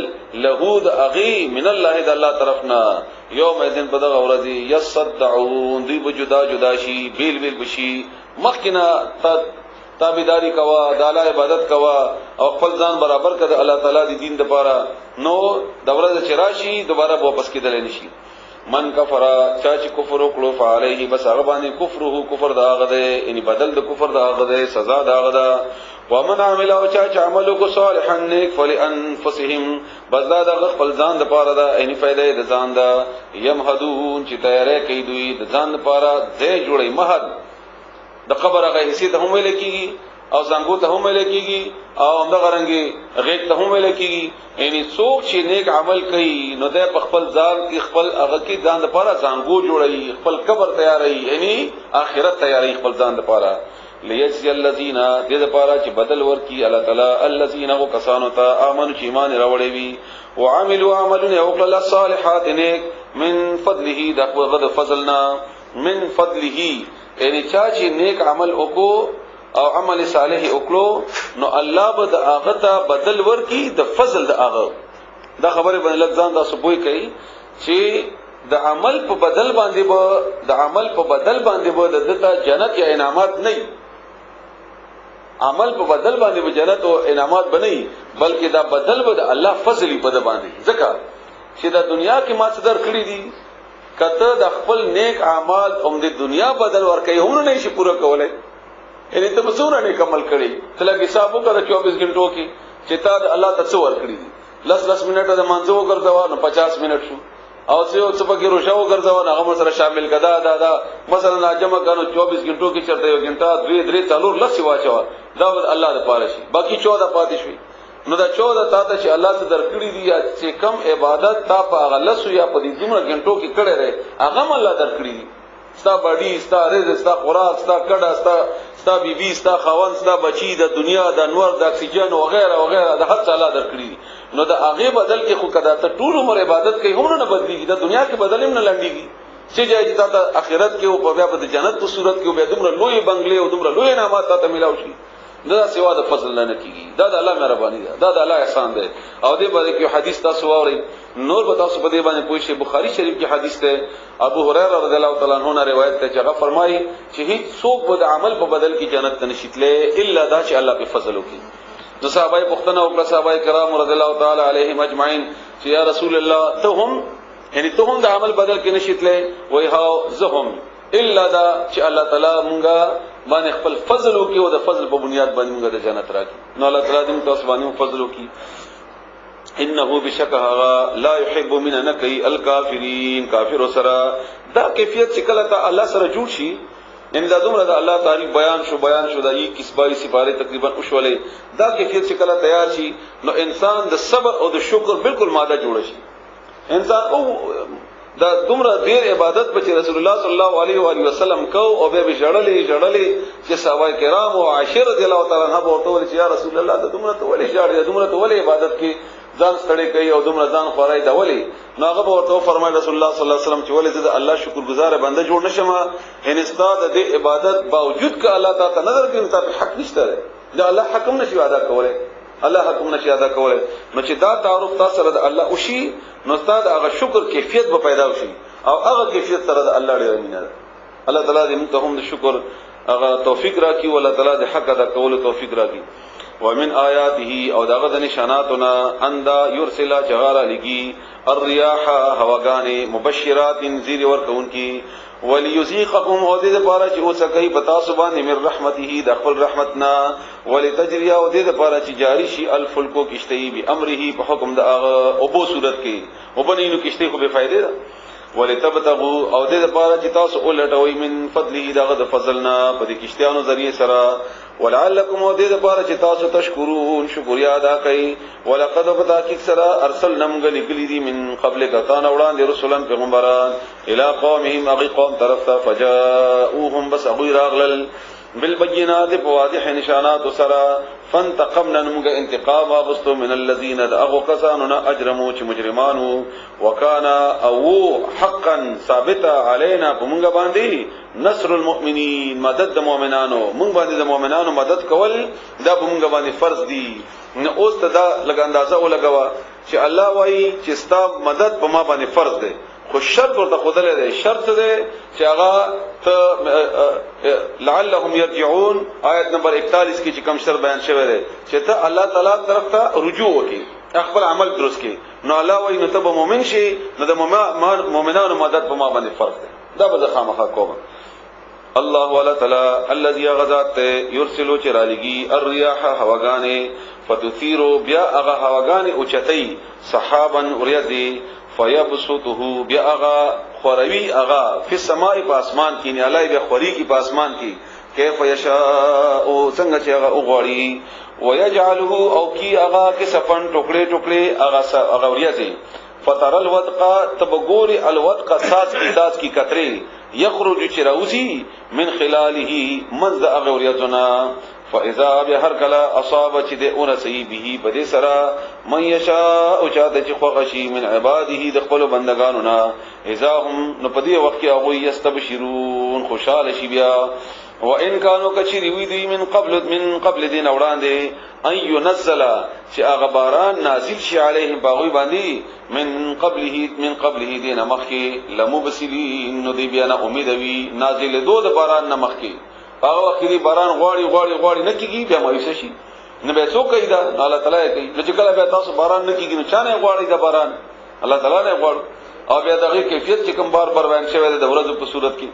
لهود اغي من الله د الله طرفنا یوم اذن بدغ اورزی یصدعون دی بجدا جدا شی بیل بیل بشی مخکنا تابعداری کوا د الله عبادت کوا او خپل ځان برابر کړه الله تعالی دی دین لپاره، نو د ورځ چې راشي دوباره واپس کېدل نشي. من کفر چا چې کفر وکړو فعليه بس هغه باندې کفره کفر دا غده یعنی بدل د کفر دا غده سزا دا غده. ومن عمل او چا چې عمل کو صالحا نیک فلانفسهم بس دا د خپل ځان لپاره دا یعنی فائدې د ځان دا يمهدون چې تیارې کوي دوی د ځان لپاره ځای جوړي مهد د قبر هغه حصے ته هم ویل کیږي او زنګو ته هم ویل کیږي او همدغه رنګي غیږ ته هم ویل کیږي. یعنی څوک چې نیک عمل کوي نو د خپل ځان کې خپل هغه کې ځان لپاره زنګو جوړي، خپل قبر تیاري، یعنی آخرت تیاري خپل ځان لپاره. ليجزي الذين دې لپاره چې بدل ورکي الله تعالی الذين هو کسانو ته امنوا چې ایمان راوړي وي وعملوا عملنا وقل الصالحات نیک من فضله دغه فضلنا من فضله یعنی چا چې نیک عمل وکړو او عمل صالح وکړو نو الله به د هغه ته بدل ورکي د فضل د هغه. دا خبره باندې لږ ځان تاسو پوي کوي چې د عمل په بدل باندې به د جنت یا انعامات نه، عمل په بدل باندې به جنت او انعامات بنئ، بلکې دا بدل به د الله فضل په د باندې. ځکه چې د دنیا کې ما صدر کړی دي کته د خپل نیک اعمال هم د دنیا بدل ورکړي هم نه شي پوره کولای. یعنی ته مسونه نیک عمل کړي تل حساب وکړه 24 غنټو کې چې تا د الله ته څو ورکړي دي. 10 منټه د مانځو وګرځوا نو 50 منټ شو او څه په کې روشا وګرځوا هغه سره شامل کدا دا مثلا جمع کانو 24 غنټو کې چرته یو غنټه 2 3 4 لسی واچو دا الله د پاره شي، باقي 14 پاتې شي. نو دا 14 تا ته چې الله ته درکړي دي یا چې کم عبادت تا په غلسو یا په دې دومره غنټو کې کړه رہے هغه الله درکړي دي. ستا باډي ستا رزق ستا خوراک ستا کډه ستا بیبي ستا خاوند ستا بچي د دنیا د انوار د اکسیجن او غیره او غیره د هر څه الله درکړي دي. نو دا هغه بدل کې خو کدا ته ټول عمر عبادت کوي هم نه بدليږي، د دنیا کې بدل هم نه لنډيږي. چې ځای چې تا آخرت کې او په بیا د جنت په صورت کې به دومره لوی بنگلې او دومره لوی انعامات ته ملاوي شي. دا سوا د فضل نه کیږي، دا د الله مهرباني ده، دا د الله احسان ده. او دې باندې کې حدیث تاسو واورئ نور به تاسو په دې باندې پوه شئ. بخاری شریف کې حدیث ده ابو هريره رضی الله تعالی عنہ نے روایت ده چې هغه فرمایي چې هیڅ څوک به د عمل په بدل کې جنت ته نشیتله الا دا چې الله په فضل وکړي. نو صحابه پختنه او صحابه کرام رضی الله تعالی علیهم اجمعین چې یا رسول الله ته هم یعنی ته هم د عمل بدل کې نشیتلې وای هاو زهم الا دا چې الله تعالی مونږه باندې خپل فضل وکي او د فضل په بنیاد باندې مونږ د جنت راکړي نو الله تعالی دې تاسو باندې فضل وکي انه بشکها لا يحب من نکي الکافرین کافر سره دا کیفیت چې کله ته الله سره جوړ شي ان دا دومره د الله تعریف بیان شو دا یي کسبای سپاره تقریبا وشولې دا کیفیت چې کله تیار شي نو انسان د صبر او د شکر بالکل ماده جوړ شي انسان او دا دومره ډیر عبادت په رسول الله صلی الله علیه و علیه وسلم کو او به جړلې چې صحابه کرام او عاشر رضی الله تعالی عنهم ورته چې یا رسول الله دا دومره ته ولې جړل دومره ته ولې عبادت کې ځان ستړي کوي او دومره ځان خورای دا ولي نو هغه ورته فرمایي رسول الله صلی الله علیه وسلم چې ولې زه الله شکرګزار بنده جوړ نشم ان استاد د عبادت باوجود ک الله تعالی نظر کې انت حق نشته دا الله حکم نشي ادا کولای الله حکم نشي ادا کولای نو چې دا تعارف تاسو سره د الله وشي نو استاد هغه شکر کیفیت به پیدا وشي او هغه کیفیت سره د الله ډیر مینه الله تعالی دې موږ هم د شکر هغه توفیق راکړي او الله تعالی د حق ادا کولو توفیق راکړي ومن آیاته او داغه د نشاناتنا اندا یرسل جغار لگی الرياح هواګانې مبشرات زیر ورکون کی وليذيقكم او دې لپاره چې اوسکای پتا سبحانه من رحمته د خپل رحمتنا ولتجري او دې لپاره چې جاری شي الفلکو کشتی به امره په حکم د هغه او بو صورت کې وبنینو کشتی خو به فائدې ده ولتبتغوا او دې لپاره چې تاسو ولټوي من فضله دغه د فضلنا په دې کشتیانو ذریعہ سره ولعلکم او دې لپاره چې تاسو تشکرون شکریا ادا کړئ ولقد بتاکید سره ارسلنا لګلی دي من قبل کتان وړاندې رسولان پیغمبران الی قومهم اغي قوم طرف ته فجاءوهم بس اغي راغلل بالبينات بواضح نشانات سره فانتقمنا نمغ انتقام واغستو من الذين اغوا كساننا اجرموا چې مجرمانو وکانا او حقا ثابت علينا بمغ باندې نصر المؤمنین مدد د مؤمنانو مونږ باندې د مؤمنانو مدد کول دا بمغ باندې فرض دي نو اوس ته دا لګ اندازه ولګوا چې الله وایي چې ستا مدد په ما باندې فرض دی خو شرط ورته خدای دی شرط دی چې هغه ته لعلهم يرجعون آیت نمبر 41 کې چې کوم شرط بیان شوی دی چې ته الله تعالی طرف ته رجوع وکړي خپل عمل درست کړي نو الله وایي نو ته به مؤمن شي نو د مؤمنانو مدد په ما باندې فرض دی دا به خامخا کوم الله ولا تعالی الذي غزات يرسل چرالگی الرياح هواگانه فتثير بیا اغه هواگانه اوچتای سحابا وريدي فيبسطه بیا اغه خوروی اغه په سماء په اسمان کې نه علای به خوري کې په اسمان کې کیف یشاء او څنګه چې اغه وغوړي ويجعله او کی اغه کې سفن ټوکړي اغه وريدي فتر الودقه تبغوري الودقه ساس کی قطره یخرج چراوزی من خلاله منذ اغوریتنا فاذا بهر کلا اصاب چې د اونسی به بده سرا من یشاء او چاته چې خوغشی من عباده د خپل بندگانو نا اذا هم نو پدی وخت کې هغه یستبشرون خوشاله شي بیا وان كانوا کچری وی دی من قبل دین وړاندې ان ينزل چې هغه باران نازل شي علیهم باغوی باندې من قبله دین مخکی لمبسلین نو دی بیا نه امید وی نازل دو د باران نه مخکی هغه وخت دی باران غواړي نه کیږي بیا مایوس شي نه به څوک کیدا الله تعالی کوي چې کله به تاسو باران نه کیږي نو چانه غواړي دا باران الله تعالی نه غواړي او بیا دغه کیفیت چې کوم بار بیان شوی د ورځې په صورت کې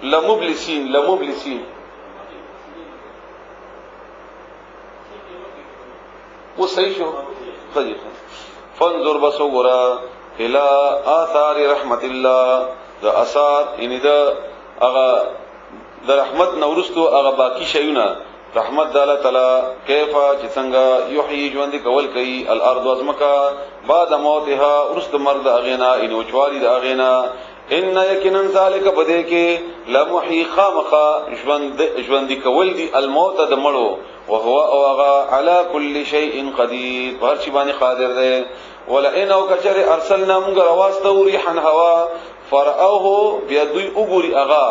لمبلسین وہ صحیح شو خدیخ فانظر بسورا الى آثار رحمت الله دا اثار یعنی دا اغا دا رحمت نورستو اغا باقی شیونا رحمت دا اللہ تعالی کیفا چسنگا یحیی ژوند کول کئی الارض ازمکا بعد موتها رست مرد اغینا انوچواری دا اغینا ان یقینا ذالک بده کې لمحی خامخا ژوند کول دی الموت د مړو او هو اوغا علی کل شیء قدیر هر شی باندې قادر دی ولا ان او کچر ارسلنا موږ راوستو ریحن هوا فرعوه بیدوی وګوري اغا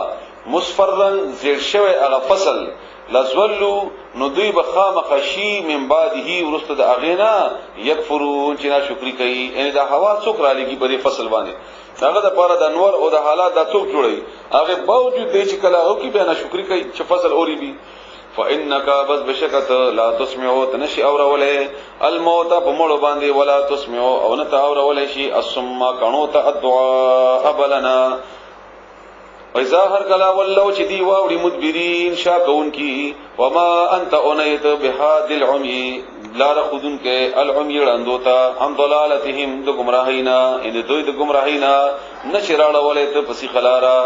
مصفرن زیر شوی اغا فصل لزولو نو دوی بخامخ شی من بعده ورست د اغینا یکفرون چې ناشکری کوي ان دا هوا څوک را لګي په فصل باندې هغه د پاره د انور او د حالات د څوک جوړي هغه باوجود دی چې کله او کې به ناشکری کوي چې فصل اوري بي فانك بس بشکت لا تسمعوا تنشي اورولې الموت په مړو باندې ولا تسمعوا او نه اورولې شي الصم كانوا الدعاء بلنا وإذا هر کلا ولو چې دی واوړي مدبرین شاکون کی وما انت انیت بهاد العمي لا رخذن کې العمي راندوتا هم ضلالتهم د گمراهینا ان دوی د گمراهینا نشراړه ولې ته پسې خلارا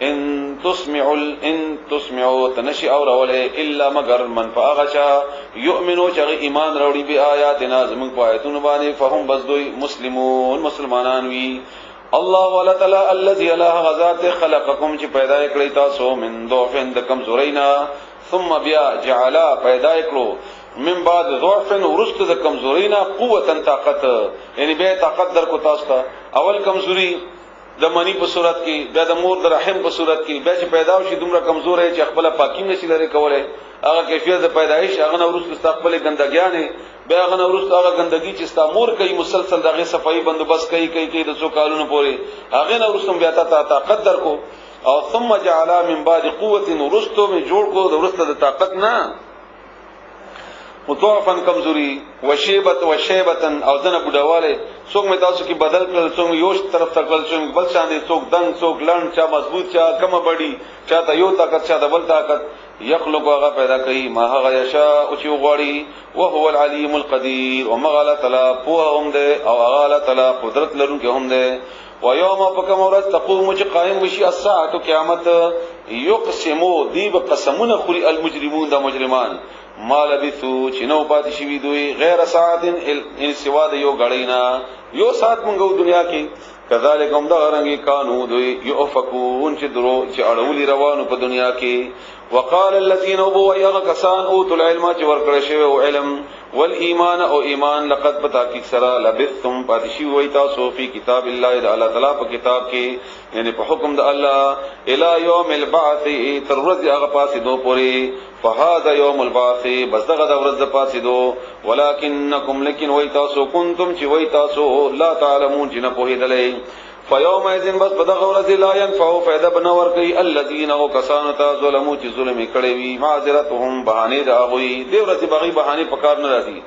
ان تسمعوا تنشي اور ولې الا مگر من فاغشا يؤمنوا چې ایمان راوړي به آیاتنا زمون په آیاتونو باندې فهم بس دوی مسلمانان وی الله ولا تعالی الذي لا غذات خلقكم چې پیدا کړی تاسو من ضعفن د کمزورینا ثم بیا جعل پیدا کړو من بعد ضعفن ورست د کمزورینا قوتا طاقت یعنی به طاقت در کو تاسو ته اول کمزوری د منی په صورت کې بیا د مور د رحم په صورت کې بیا چې پیدا شي دومره کمزور ہے چې خپل پاکی نشي لري کولای هغه کیفیت د پیدایش هغه نورست مستقبل ګندګیانه بیا هغه نورست هغه ګندګي چې استامور کوي مسلسل دغه صفائی بندوبست کوي د څو کالونو پورې هغه نورست بیا ته طاقت در کو او ثم جعل من بعد قوه ورستو می جوړ کو د ورسته د طاقت نه متوافن کمزوری وشیبتن او دنه بډاواله څوک می تاسو کې بدل کړل څوک یوش طرف ته کړل څوک بل شاندې څوک دنګ څوک لړن چا مضبوط چا کم بډی چا ته یو طاقت چا د بل طاقت یخلق هغه پیدا کوي ما هغه یشاء او چې غواړي او هو العلیم القدیر او مغاله تعالی په هم ده او هغه تعالی قدرت لرونکی هم ده و یوم فکم ورځ تقوم چې قائم وشي الساعه قیامت یقسمو دی بقسمونه خوري المجرمون د مجرمان ما لبثو چې نو پاتې شي دوی غیر ساعت ان سوا د یو غړینا یو ساعت مونږ دنیا کې کذالک هم دا رنګي قانون دوی یؤفکون چې درو چې اړولي روانو په دنیا کې وقال الذين ابوا يغكسان اوتوا العلم چې ورکړی شوی او علم والایمان او ایمان لقد بتاکي سرا لبثتم پاتشي وای تاسو په کتاب الله تعالی په کتاب کې یعنی په حکم د الله الی یوم البعث تر ورځې هغه پاسې دو پوری فهذا يوم البعث بس دغه د ورځ پاسې دو ولکنکم لکن وای تاسو کنتم چې وای تاسو لا تعلمون چې نه پوهیدلې فیوم اذن بس بدغه ورځ لا ينفع فائدہ بنور کوي الذين وكسانوا ظلموا چې ظلم کړي وي معذرتهم بهانه دا غوي دی ورځ بغي بهانه پکار نه راځي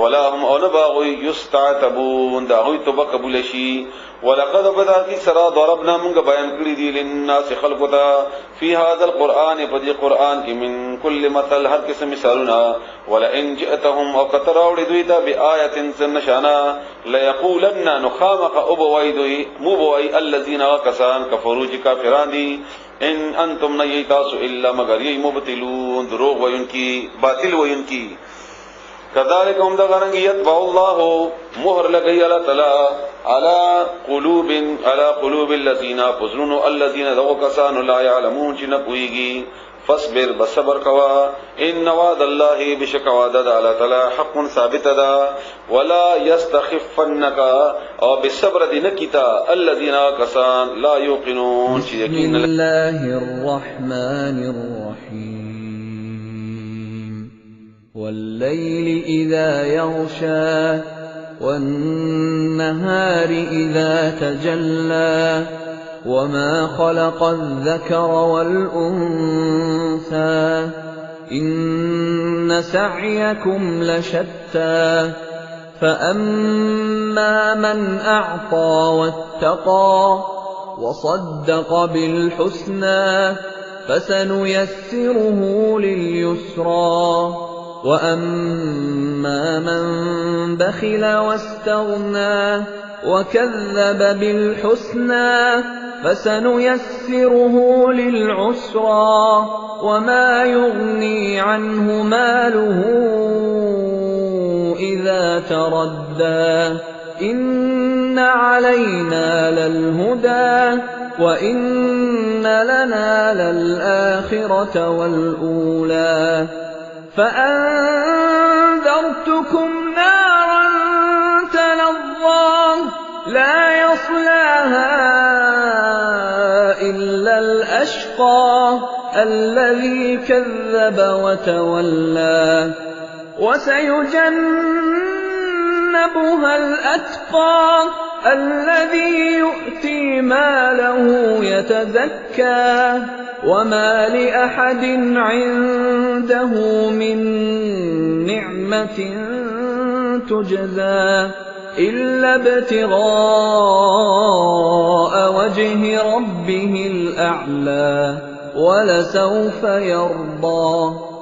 ولا هم او نه باغوي یستعتبون دا غوي توبه قبول شي ولقد بداکی سرا ضربنا موږ بیان کړی دي للناس خلقتا فی هذا القران په دې قران کې من کل مثل هر قسم مثالونه ولا ان جئتهم او کتراوړي دوی ته بیاات نشانا لا یقولن نخامق ابویدوی مبوی الذين كسان كفروا کافران دي ان انتم نیتاسو الا مگر ی مبتلون دروغ وینکی باطل وینکی كذلك هم دغرنگ يتبع الله مهر لگئی اللہ تعالی على قلوب الذين فزرون الذين ذو كسان لا يعلمون چ نپويږي فاصبر بصبر کوا ان وعد الله بشک وعد الله تعالی حق ثابت ده ولا يستخفنك او بالصبر دین کیتا الذين كسان لا يوقنون بسم الله الرحمن الرحيم والليل إذا يغشى والنهار إذا تجلى وما خلق الذكر والأنثى إن سعيكم لشتى فأما من أعطى واتقى وصدق بالحسنى فسنيسره لليسرى وأما من بخل واستغنى وكذب بالحسنى فسنيسره للعسرى وما يغني عنه ماله إذا تردى إن علينا للهدى وإن لنا للآخرة والأولى فأنذرتكم نارا تلظى لا يصلاها إلا الأشقى الذي كذب وتولى وسيجنبها الأتقى الذي يؤتي ماله يتزكى وما لأحد عنده من نعمة تجزى إلا ابتغاء وجه ربه الأعلى ولسوف يرضى